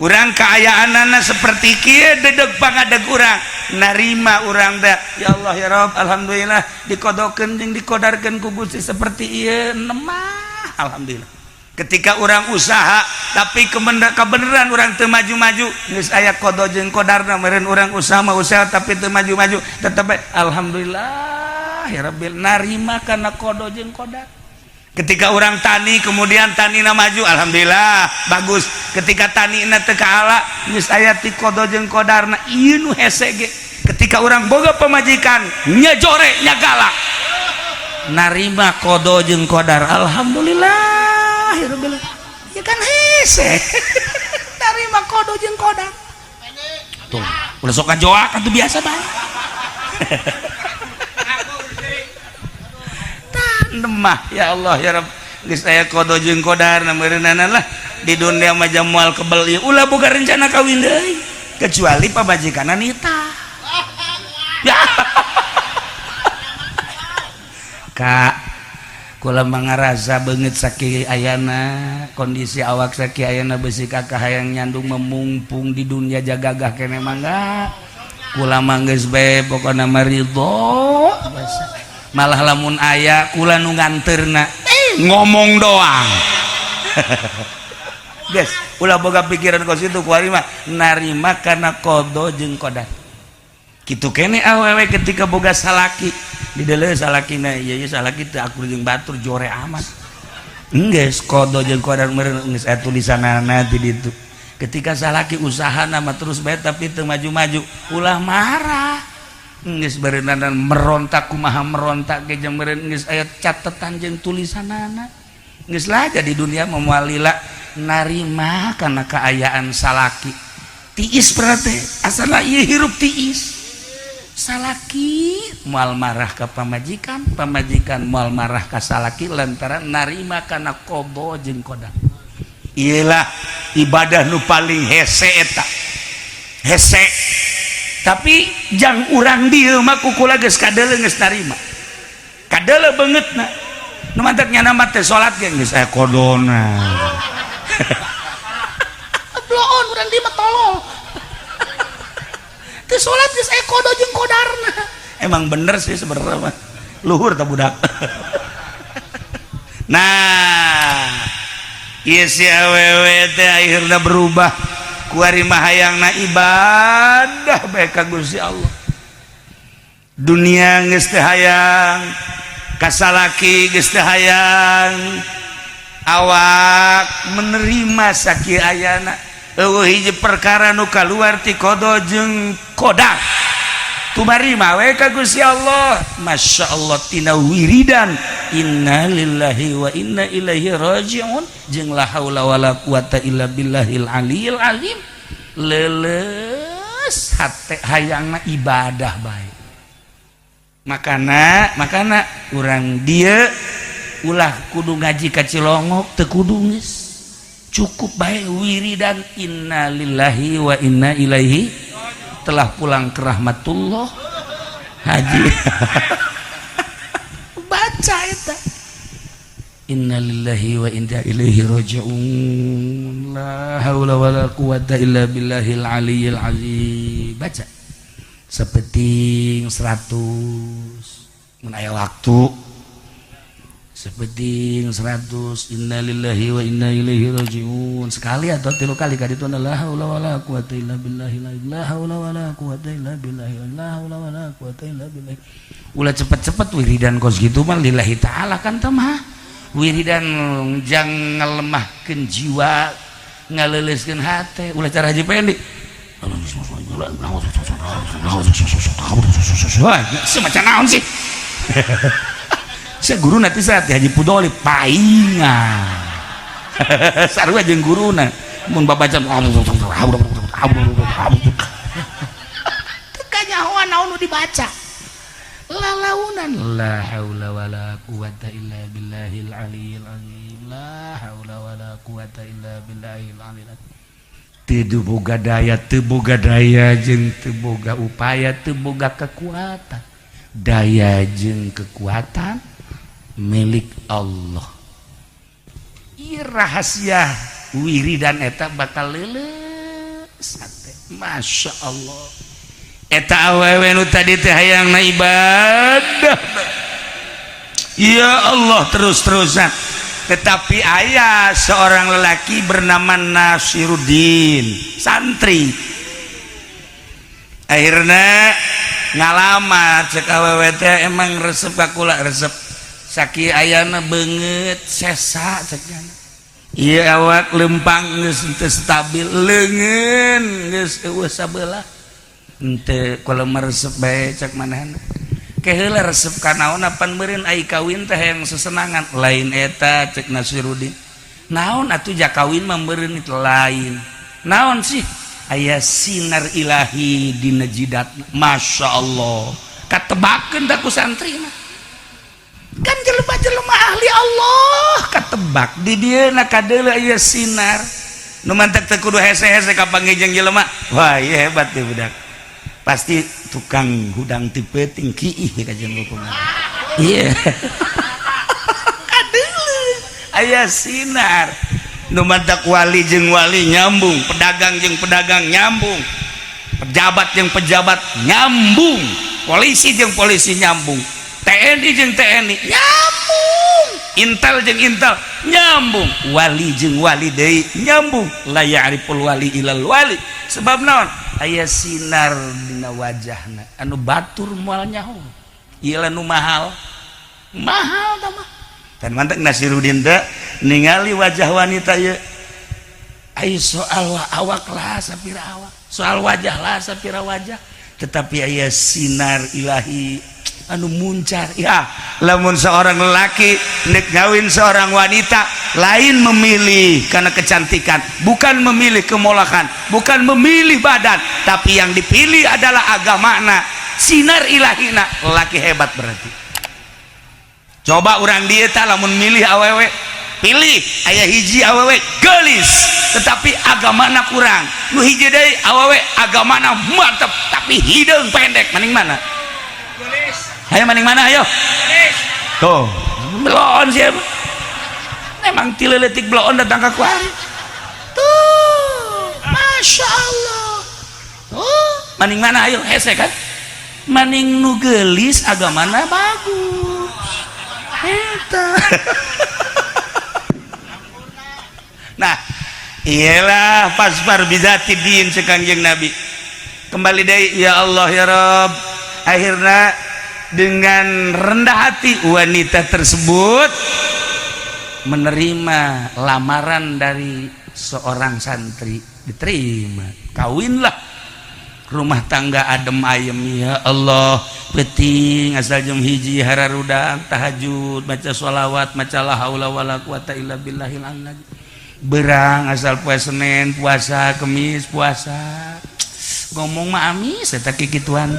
urang kaayaanana seperti kieu dedeg pangadeg urang narima urang da ya Allah ya Rabb alhamdulillah dikodokeun jeung dikodarkeun ku Gusti seperti ieu nemah alhamdulillah ketika orang usaha tapi kebenaran orang teu maju-maju geus aya qada jeung qadarna meureun urang usaha mah usaha tapi teu maju-maju tetep alhamdulillah ya Rabbil narima kana qada jeung qadar ketika orang tani kemudian tanina maju alhamdulillah bagus ketika tanina teu kaala geus aya ti qada jeung qadarna ieu nu hese ge ketika orang boga pamajikan nya jore nya galak narima qada jeung qadar alhamdulillah ya kan hese narima qada jeung qadar tuh ulah sok kajoak atuh biasa bae nemah ya Allah ya Rabb geus aya kodo jeung kodarna meureunana lah di dunia mah moal kebel ieu ulah boga rencana kawin deui kecuali pamajikanna nitah ya Kak kula mangarasa beungeut sakieu ayana kondisi awak sakieu ayana beusi kakak hayang nyandung memumpung di dunia jagagah keneh mangga kula mah geus bae pokona mah ridho malah lamun aya kula nu nganterna ngomong doang guys ulah boga pikiran kos itu kuari mah narima kana kodo jeung kodar kitu kene awewe ketika boga salaki di deuleu salakina ieu salaki teh akur jeung batur jore amat enggeus kodo jeung kodar meureun geus aya tulisanana di ditu ketika salaki usahana mah terus bae tapi teu maju-maju ulah marah geus beureunan merontak kumaha merontak ge jeung meureun geus aya catetan jeung tulisanana geus lah jadi dunia moal lila narima kana kaayaan salaki tiis berarti asana ieu hirup tiis salaki moal marah ka pamajikan pamajikan moal marah ka salaki lantaran narima kana kodo jeung kodam iyalah ibadah nu paling hese eta hese tapi jang urang dieu mah kukula geus kadeuleu geus narima kadeuleu beungeutna nu mantep nyana mah teh salat ge geus aya kodona bloon urang di mah tolol teh salat geus aya kodo jeung kodarna emang bener sih sebenarnya mah luhur tah budak nah ieu si awewe teh akhirna berubah kuari mah hayangna ibadah bae ka Gusti Allah dunia geus teu hayang kasalaki geus teu hayang awak menerima sakieu ayana eueuh hiji perkara nu kaluar ti kodo jeung kodar tumari mah we ka Gusti Allah masyaallah tina wiridan inna lillahi wa inna ilaihi rajiun jeung la haula wala quwata illa billahil aliyil azim leuleus hate hayangna ibadah bae makana urang dieu ulah kudu ngaji ka Cilongok teu kudu geus cukup bae wiridan inna lillahi wa inna ilaihi telah pulang ke rahmatullah haji baca eta inna lillahi wa inna ilaihi rajiun la haula wala quwata illa billahil aliyil azim baca sapeting 100 mun aya waktu sapeting 100 innalillahi wa inna ilaihi rajiun sekali atau 3 kali ka ditu la haula wala quwata illa billahi la haula wala quwata illa billahi la haula wala quwata illa billahi ulah cepet-cepet wiridan kos gitu mah lillahi taala kan teh mah wiridan jang ngalemahkeun jiwa ngaleuleuskeun hate ulah cara haji pendek wah semacam naon sih saya guru nanti saat Haji Pudoli paingan sarua jeung guruna mun babacan teu kanyahoan naon nu dibaca lalaunan la haula wala quwata illa billahil aliyil azim la haula wala quwata illa billahil aliyil azim teu boga daya jeung teu boga upaya teu boga kekuatan daya jeung kekuatan milik Allah ieu rahasia wiridan eta bakal leuleus masya Allah eta awewe nu tadi teh hayangna ibadah ya Allah terus-terusan tetapi aya seorang lelaki bernama Nasiruddin santri akhirna ngalamat cek awewe teh emang resep ka kula resep saki ayana beungeut sesa cekna ieu awak lempang geus teu stabil leungeun geus eueuh sabelah henteu kula meresep bae cek manehna ke heula resep ka naon pan meureun ai kawin teh yang sesenangan lain eta cek Nasiruddin naon atuh jak kawin mah meureun itu lain naon sih aya sinar ilahi dina jidatna masyaallah katebakeun da ku santri mah kan jelema-jelema ahli Allah katebak di dieuna kadeuleu aya sinar nu mantek teu kudu hese-hese ka panggijeng jelema wah ieu hebat teh budak pasti tukang hudang ti peuting kiih ka jeung hukuman iya kadeuleu aya sinar nu mantek wali jeung wali nyambung pedagang jeung pedagang nyambung pejabat jeung pejabat nyambung polisi jeung polisi nyambung TNI jeung TNI nyambung intel jeung intel nyambung wali jeung wali deui nyambung la ya'riful wali ilal wali sebab naon aya sinar dina wajahna anu batur moal nyaho ieu nu mahal tah mah tan mantek Nasirudin teh ningali wajah wanita ieu ai soal awak lah sapira awak soal wajah lah sapira wajah tetapi aya sinar ilahi anu muncar ya lamun seorang lelaki nek ngawin seorang wanita lain memilih karena kecantikan bukan memilih kemolakan bukan memilih badan tapi yang dipilih adalah agamana sinar ilahina lelaki hebat berarti coba orang dia tak lamun milih awewe pilih aya hiji awewe gelis tetapi agamana kurang nu hiji deui awewe agamana mantep tapi hideung pendek maning mana ayo maning mana ayo tuh belon siapa memang tileletik belon datang ke kuari tuh Masya Allah tuh maning mana ayo hese kan maning nu gelis agamana bagus eta nah iyalah pasbar bizati din sekanjeng Nabi kembali deh ya Allah ya Rabb akhirnya dengan rendah hati wanita tersebut menerima lamaran dari seorang santri diterima kawinlah rumah tangga adem ayem ya Allah penting asal jam hiji hararudang tahajud baca sholawat maca la haula wala quwata illa billahil azim berang asal puasa Senin puasa Kemis puasa ngomong mah amis eta kikituan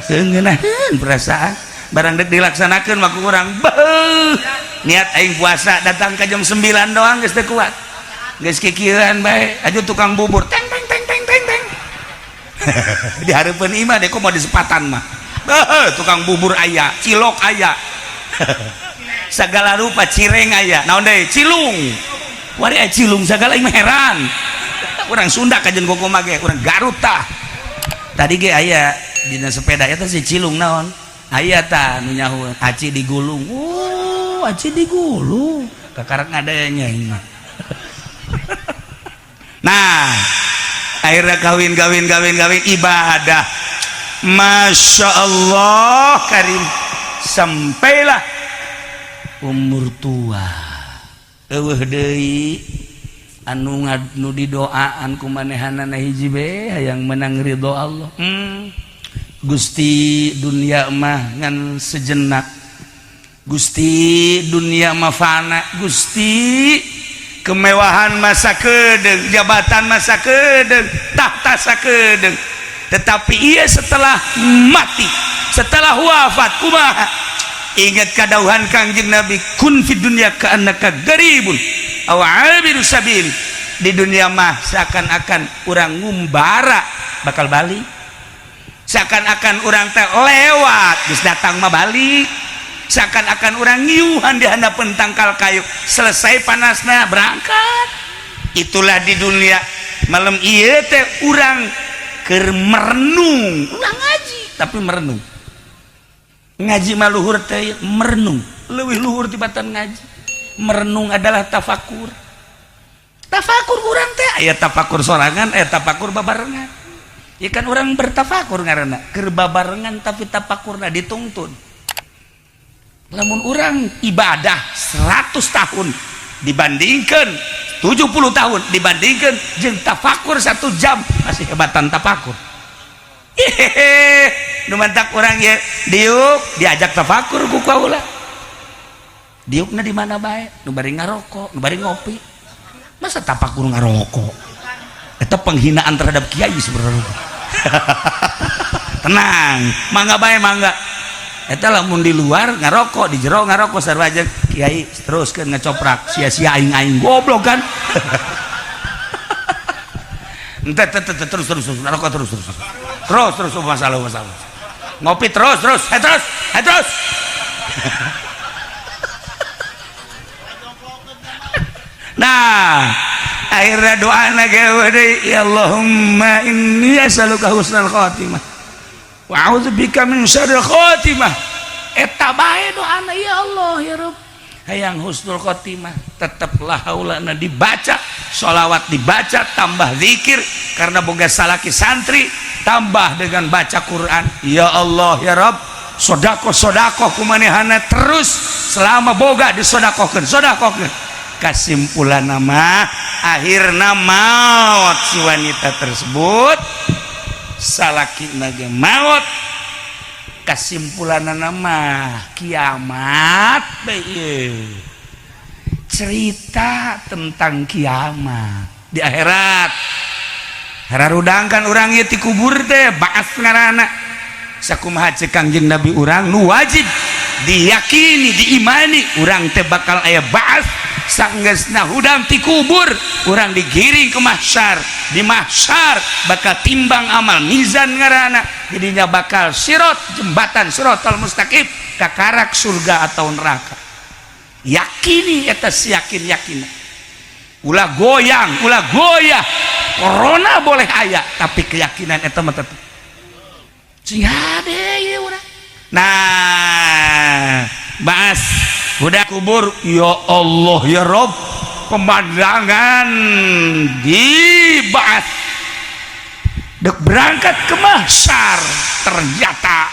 teh ngeunaheun perasaan barang dek dilaksanakeun mah ku urang beuh niat aing puasa datang ka jam 9 doang geus teu kuat geus kikieuan bae aju tukang bubur teng teng teng teng teng teng di hareupeun imah dek mau di sepatan mah tukang bubur aya cilok aya segala rupa cireng aya naon deui cilung wari aya cilung segala imah heran urang Sunda kajen koko mah ge urang Garut tah tadi ge aya dina sepeda eta si cilung naon aya tah nu nyaho aci digulung aci digulung kakarek ngadanya imah nah akhirnya kawin ibadah Masya Allah karim sampailah umur tua eueuh deui anu didoaan ku manehanana hiji bae hayang menang ridho Allah Gusti dunia mah ngan sejenak Gusti dunia mah fana Gusti kemewahan masa kedeung jabatan masa kedeung tahta sakedeung tetapi ia setelah mati setelah wafat kumaha ingat kadauhan Kangjeng Nabi kun fid dunya ka'annaka garibun aw 'abiru sabil di dunia mah seakan-akan urang ngumbara bakal balik seakan-akan urang teh lewat geus datang mah balik seakan-akan urang ngiuhan di handapeun tangkal kayu selesai panasna berangkat itulah di dunia malam ieu teh urang keur merenung ulah ngaji tapi merenung ngaji mah luhur teh merenung leuwih luhur tibatan ngaji merenung adalah tafakur urang teh aya tafakur sorangan aya tafakur babarengan ya kan urang bertafakur ngaranna keur babarengan tapi tafakurna dituntun lamun urang ibadah 100 tahun dibandingkan 70 tahun dibandingkan jeung tafakur 1 jam masih hebatan tafakur nu mantak urang ye diuk diajak tafakur ku kaula diukna di mana bae nu bari ngarokok nu bari ngopi masa tafakur ngarokok eta penghinaan terhadap kiai sebenarnya tenang mangga bae mangga eta lamun di luar ngarokok, di jero ngarokok sarua aja kiai teruskeun ngecoprak sia-sia aing goblok kan. Ente terus ngarokok terus masalah ngopi terus nah akhirnya doa nage ya Allahumma inni as'aluka husnal khatimah wa a'udzubika min syarril khatimah eta bae doana ya Allah ya Rabb hayang husnul khatimah teteplah haulana dibaca sholawat dibaca tambah zikir karena boga salaki santri tambah dengan baca Quran ya Allah ya Rabb sodako kumanehana terus selama boga disodakokeun kasimpulan nama akhirna maut si wanita tersebut salaki nage maut kasimpulan nama kiamat cerita tentang kiamat di akhirat hararudangkan urang ieu ti kubur teh ba'ats ngaranna sakumaha ceuk Kangjeng Nabi urang nu wajib diyakini diimani urang teh bakal aya ba'ats sanggeusna hudang ti kubur urang digiring ke mahsyar di mahsyar bakal timbang amal mizan ngaranna jadinya bakal sirat jembatan siratal mustaqim ka karak surga atau neraka yakini eta yakin ulah goyang ulah goyah corona boleh aya tapi keyakinan eta mah tetep sing hade ieu urang nah bahas udah kubur ya Allah ya Rob pemandangan dibahas dek berangkat ke mahsyar ternyata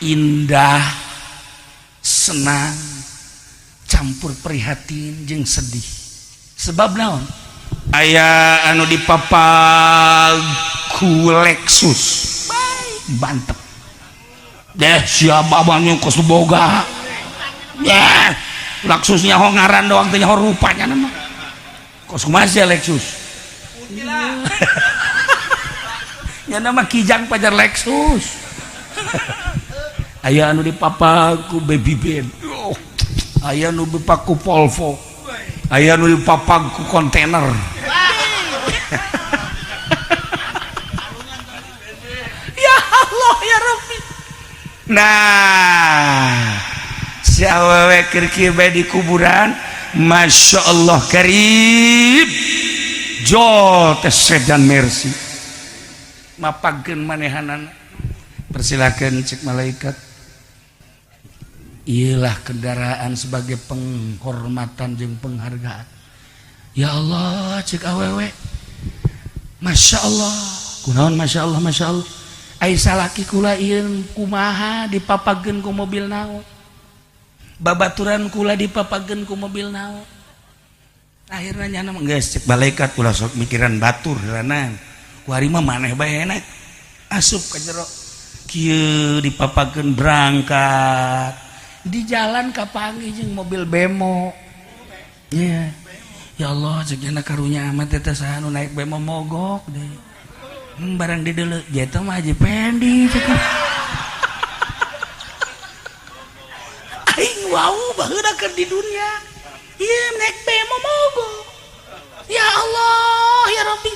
indah senang campur prihatin jeung sedih sebab naon aya anu dipapag ku Lexus bantep deh siapa banyak kosuboga ya Lexusnya hongaran doang teh nyaho rupanya nama kos kumaha Lexus ya nama kijang pajar Lexus aya anu dipapag ku baby band aya anu dipapag ku Volvo aya anu dipapag ku kontainer ya Allah ya Rabbi nah si awewe kirki bae di kuburan Masya Allah karib jol tes sedan Mercy mapagkeun manehanana persilakan cek malaikat iyalah kendaraan sebagai penghormatan jeung penghargaan ya Allah cek awewe Masya Allah kunaon Masya Allah ai salaki kula ieu kumaha dipapagkeun ku mobil naon babaturan kula dipapagkeun ku mobil naon akhirna nyana geus cek malaikat kula sok mikiran batur heulanan kuari mah maneh bae enak asup ka jero kieu dipapagkeun berangkat di jalan kapanggih jeung mobil bemo ya ya Allah cek nya karunya amat eta saha nu naik bemo mogok deh barang di deuleu jeta mah Haji Pendi cek aing wau baheula keur di dunia ieu naik bemo mogok ya Allah ya Rabbi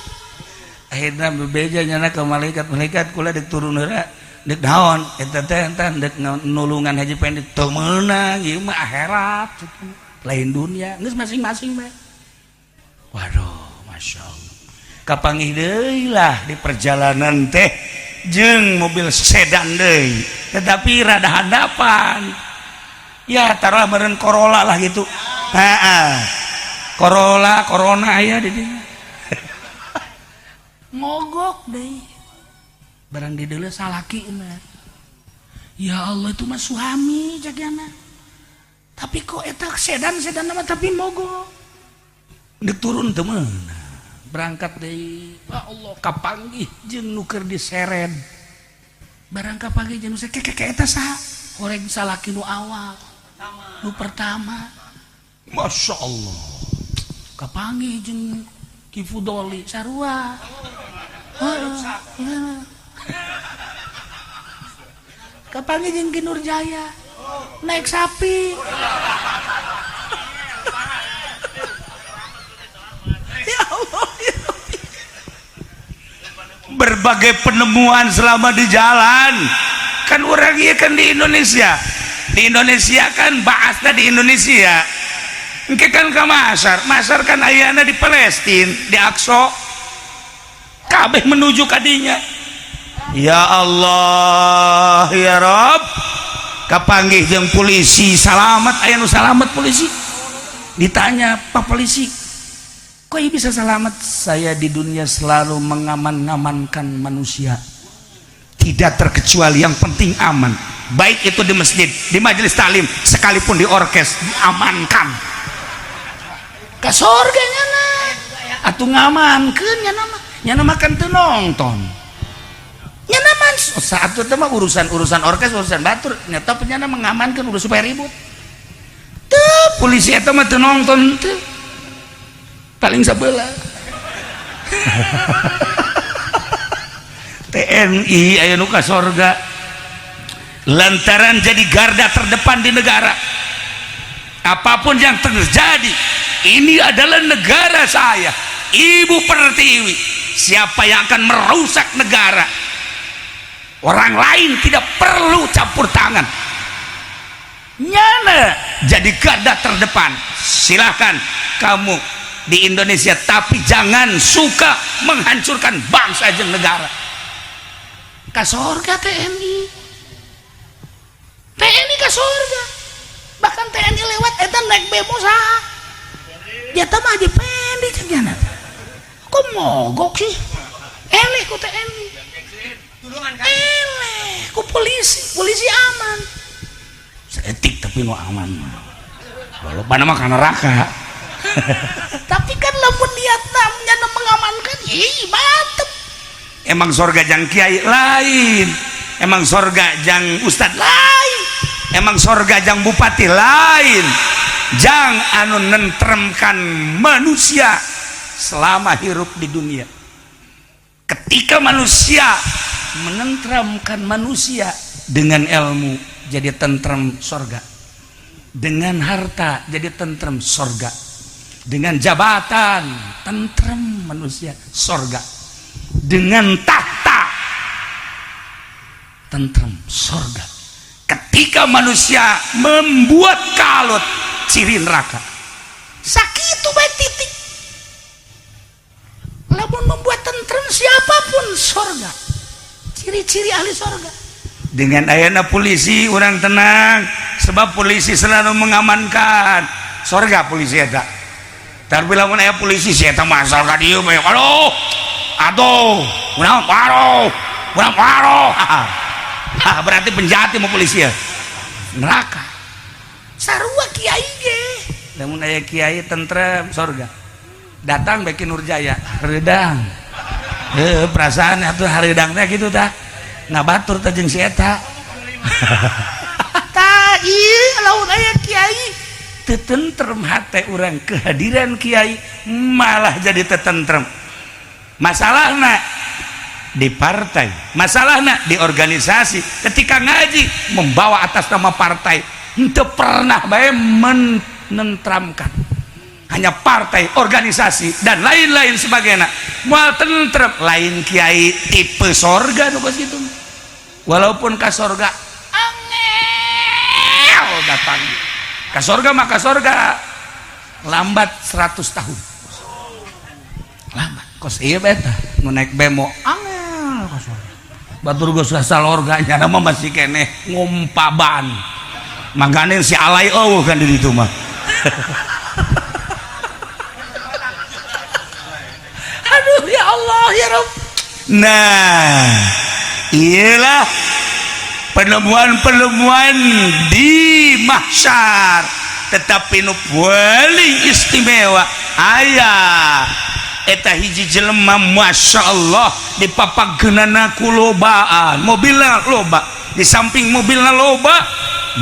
akhirna bebeja nyana ka malaikat kula dek turun heula dek naon eta teh entan dek nulungan Haji Pendi teu meunang ieu mah akhirat lain dunia geus masing-masing bae waduh Masya Allah kapanggih deui lah di perjalanan teh jeung mobil sedan deui tetapi rada handapan ya taruh meureun Corolla lah gitu Corona aya di dieu mogok deui barang di deuleu salaki mah ya Allah itu mah suami jagana tapi kok eta sedan mah tapi mogok dek turun teu meunang berangkat deui ya Allah kapanggih jeung nu keur diseret barang kapanggih jeung nu keke eta saha horeng salaki nu awal nu pertama Masya Allah kapanggih jeung Ki Fudoli sarua kapanggih jeung Ki Nurjaya naik sapi. Ya Allah, ya Rabbi. Berbagai penemuan selama di jalan kan orang iya kan di Indonesia kan bahasnya di Indonesia engke kan ke Masar kan ayana di Palestina di Aqsa kabeh menuju kadinya. Ya Allah ya Rob kapanggih jeung polisi salamet aya nu salamet polisi ditanya Pak polisi kok bisa selamat? Saya di dunia selalu mengaman-amankan manusia tidak terkecuali yang penting aman, baik itu di masjid, di majelis taklim, sekalipun di orkes diamankan ka surga nyana atuh ngamankeun nyana makan teu nonton nyana man saat itu mah urusan orkes urusan batur nyata nyana mengamankan udah supaya ribut teu polisi eta mah teu nonton teu paling sebelah. TNI aya nu ka sorga lantaran jadi garda terdepan di negara. Apapun yang terjadi, ini adalah negara saya, Ibu Pertiwi. Siapa yang akan merusak negara, orang lain tidak perlu campur tangan. Nyana jadi garda terdepan. Silahkan kamu di Indonesia, tapi jangan suka menghancurkan bangsa dan negara. Ka surga TNI ka surga, bahkan TNI lewat eta naik bemo saha jata mah aja pendi cenah kok mogok sih eleh ku TNI eleh ku polisi aman seetik tapi nu aman loba mah ka neraka. Tapi kan lamun niat namanya mengamankan mantep. Emang sorga jang kiai lain, emang sorga jang ustad lain, emang sorga jang bupati lain, jang anu nentremkan manusia selama hirup di dunia. Ketika manusia menenteramkan manusia dengan ilmu jadi tentrem sorga, dengan harta jadi tentrem sorga, dengan jabatan tentrem manusia sorga, dengan tahta tentrem sorga. Ketika manusia membuat kalut ciri neraka sakitu baik titik. Lamun membuat tentrem siapapun sorga, ciri-ciri ahli sorga. Dengan ayana polisi orang tenang sebab polisi selalu mengamankan sorga polisi eta. Tapi lamun aya polisi si eta masal ka dieu bae. Aduh, urang paro. Berarti penjahat mau polisi ya. Neraka. Sarua kiai ge. Lamun aya kiai tentrem sorga. Datang beki Nurjaya, redang. Perasaan atuh hareudang teh kitu tah. Ngabatur teh jeung si eta. Tah ieu lamun aya kiai tetentrem hate urang kehadiran kiai malah jadi tetentrem. Masalahna di partai, masalahna di organisasi. Ketika ngaji membawa atas nama partai, henteu pernah bae menentramkan. Hanya partai, organisasi dan lain-lain sebagainya. Moal tentrem lain kiai tipe sorga nu geus kitu. Walaupun ka sorga angel datang. Ka sorga mah ka sorga lambat 100 tahun. Lambat. Kos ieu beta nu naik bemo angel ka sorga. Batur geus salorganya nama masih keneh ngumpaban. Mangkane si alay eueuh kan di ditu mah. Aduh ya Allah ya Rabb. Nah, iyalah penemuan-penemuan di mahsyar, tetapi nu paling istimewa aya eta hiji jelema masyaallah dipapageunana ku lobaan, mobilna loba, di samping mobilna loba,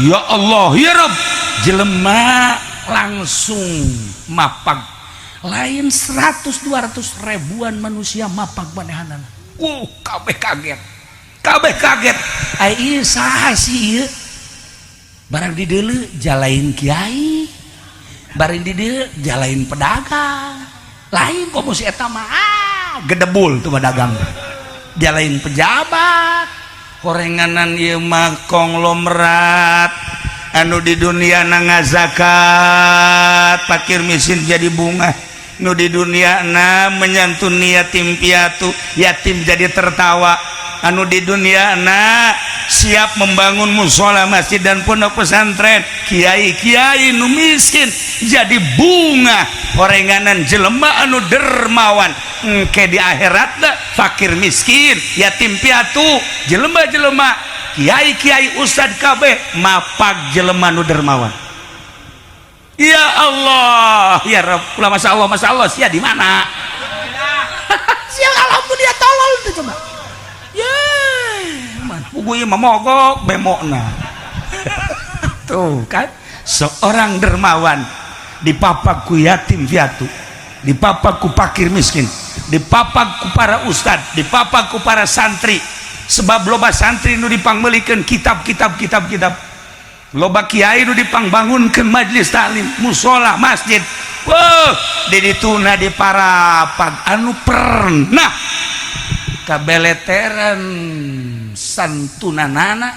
ya Allah ya Rabb, jelema langsung mapag lain 100-200 ribuan manusia mapag manehanana. Kabeh kaget kabeh kaget ai saha sih ieu barang di dieu jalain kiai barang di dieu jalain pedagang lain komo si eta mah gedebul tuh pedagang jalain pejabat korenganan ieu mah konglomerat anu di dunia na zakat fakir miskin jadi bunga nu di dunia na menyantuni yatim piatu yatim jadi tertawa anu di dunia na siap membangun musola masjid dan pondok pesantren kiai-kiai nu miskin jadi bunga orenganan jelema anu dermawan engke di akhirat da fakir miskin yatim piatu jelema-jelema kiai-kiai ustad kabeh mapag jelema nu dermawan. Ya Allah, ya Rabb, masya Allah, sia di mana? Sia alhamdulillah tolol itu coba. Ya, man, puguy mamogok bemokna. Tuh kan, seorang dermawan dipapak ku yatim piatu, dipapak ku fakir miskin, dipapak ku para ustad, dipapak ku para santri. Sebab loba santri nu dipangmelikeun kitab loba kiai nu dipangbangunkeun majelis taklim musola masjid wah di dituna di parapag anu pernah kabeleteran santunanana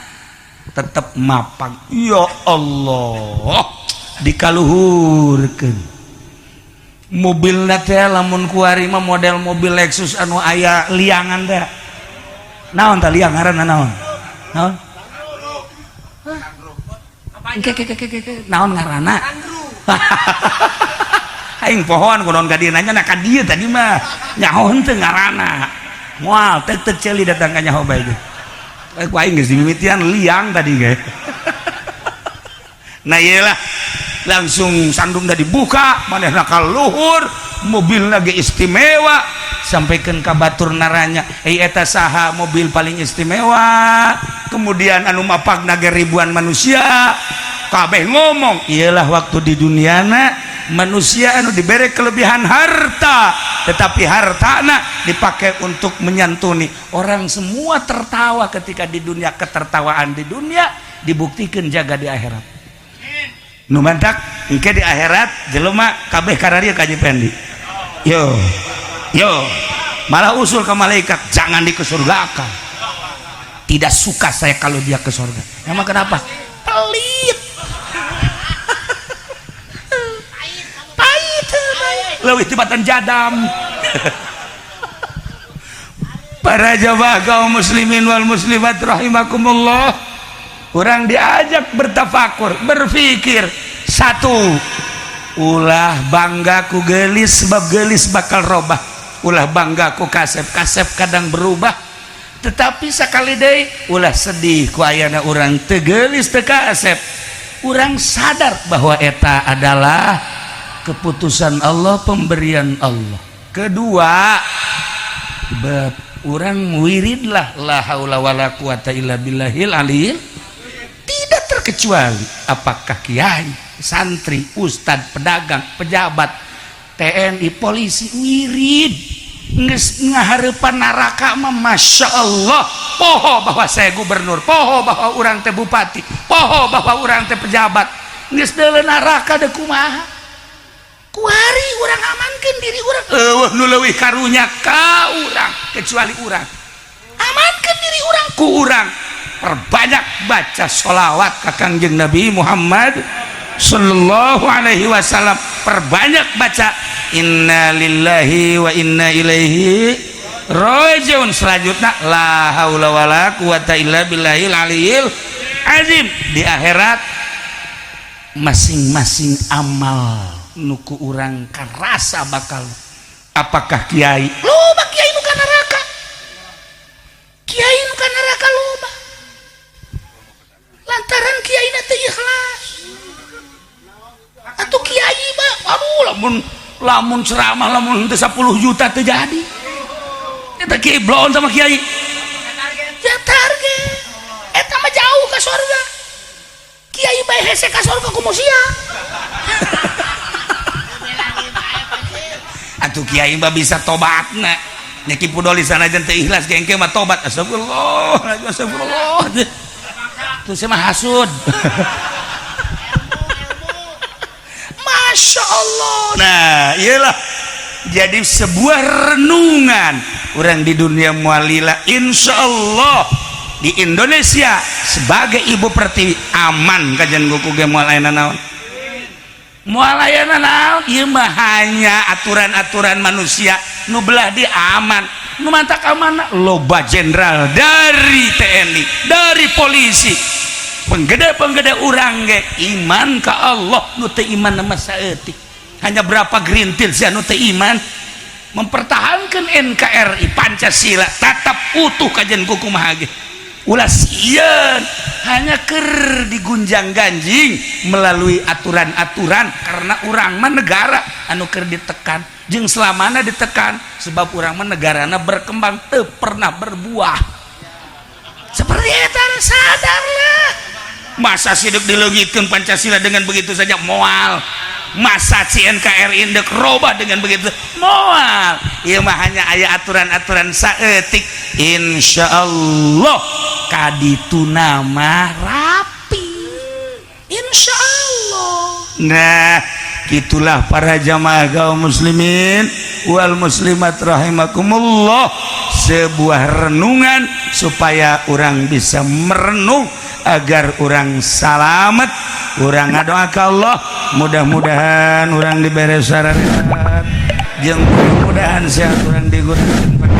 tetep mapag ya Allah dikaluhurkeun mobilna teh lamun kuari mah model mobil Lexus anu aya liangan teh naon tah liang ngaranna naon naon ngaranna aing pohon kunaon ka dieu nanya ka dieu tadi mah nyahoan teu ngaranna moal teu ceuli datang ka nyaho bae ge ku aing geus dimimitian liang tadi ge nah iyalah langsung sandung dah dibuka manehna ka luhur mobilna ge istimewa sampaikan ka batur naranya eta saha mobil paling istimewa kemudian anu mapagna ge ribuan manusia kabeh ngomong iyalah waktu di duniana manusia anu diberi kelebihan harta tetapi hartana dipakai untuk menyantuni orang semua tertawa ketika di dunia ketertawaan di dunia dibuktikan jaga di akhirat nu mantak engke di akhirat jelema kabeh kararieu ka Pendi yo malah usul ke malaikat jangan di kesurgakan tidak suka saya kalau dia ke surga emang kenapa pelit pahit leuwih tibatan jadam para jamaah kaum muslimin wal muslimat rahimakumullah orang diajak bertafakur berpikir satu ulah bangga ku gelis sebab gelis bakal robah ulah bangga ku kasep kadang berubah tetapi sakali deui ulah sedih ku ayana urang teu geulis teu kasep urang sadar bahwa eta adalah keputusan Allah pemberian Allah kedua urang wiridlah la haula wala quwata illa billahil aliyil tidak terkecuali apakah kiai santri ustad pedagang pejabat TNI polisi wirid geus ngahareupan neraka mah masya Allah poho bahwa saya gubernur poho bahwa urang teh bupati poho bahwa urang teh pejabat geus deuleu neraka deuk kumaha kuari urang amankeun diri urang eueuh nu leuwih karunya ka urang kecuali urang amankeun diri urang ku urang perbanyak baca sholawat ka Kangjeng Nabi Muhammad sallallahu alaihi wasallam perbanyak baca inna lillahi wa inna ilaihi rajiun selanjutnya la haula wala quwata illa billahil aliyil azim di akhirat masing-masing amal nuku urang karasa bakal apakah kiai loba kiai nu ka neraka kiai nu ka neraka loba lantaran kiai na teu ikhlas atuh kiai mah aduh lamun ceramah lamun 10 juta terjadi eta kiai blon sama kiai ya target eta mah jauh ke surga kiai bae hese ka surga kumaha sia atuh kiai mah bisa tobatna nyaki pudoli sanajan teu ikhlas gengke mah tobat astagfirullah tuh saya mah hasud. Masya Allah. Nah iyalah jadi sebuah renungan orang di dunia mualila insya Allah di Indonesia sebagai ibu pertiwi aman kajian guku ge moal ayeuna naon moal ayeuna naon ieu mah hanya aturan-aturan manusia nu belah di aman nu mantak amanna loba jenderal dari TNI dari polisi penggede urang ge iman ka Allah nu teu iman nama saeutik hanya berapa gerintil sia nu teu iman mempertahankan NKRI Pancasila tetap utuh kajian kukumaha ge ulah sieun hanya ker digunjang ganjing melalui aturan-aturan karena urang mah negara anu keur ditekan jeung selamana ditekan sebab urang mah negarana berkembang teu pernah berbuah seperti eta sadarlah masa sideuk dileungitkeun Pancasila dengan begitu saja moal masa si NKRI indek robah dengan begitu moal ieu mah hanya aya aturan-aturan saeutik insyaallah kaditu nama rapi insyaallah. Nah itulah para jamaah kaum muslimin wal muslimat rahimakumullah sebuah renungan supaya orang bisa merenung agar orang selamat orang ngadoa ka Allah mudah-mudahan orang diberi syaraat jeung mudah-mudahan sehat orang digunakan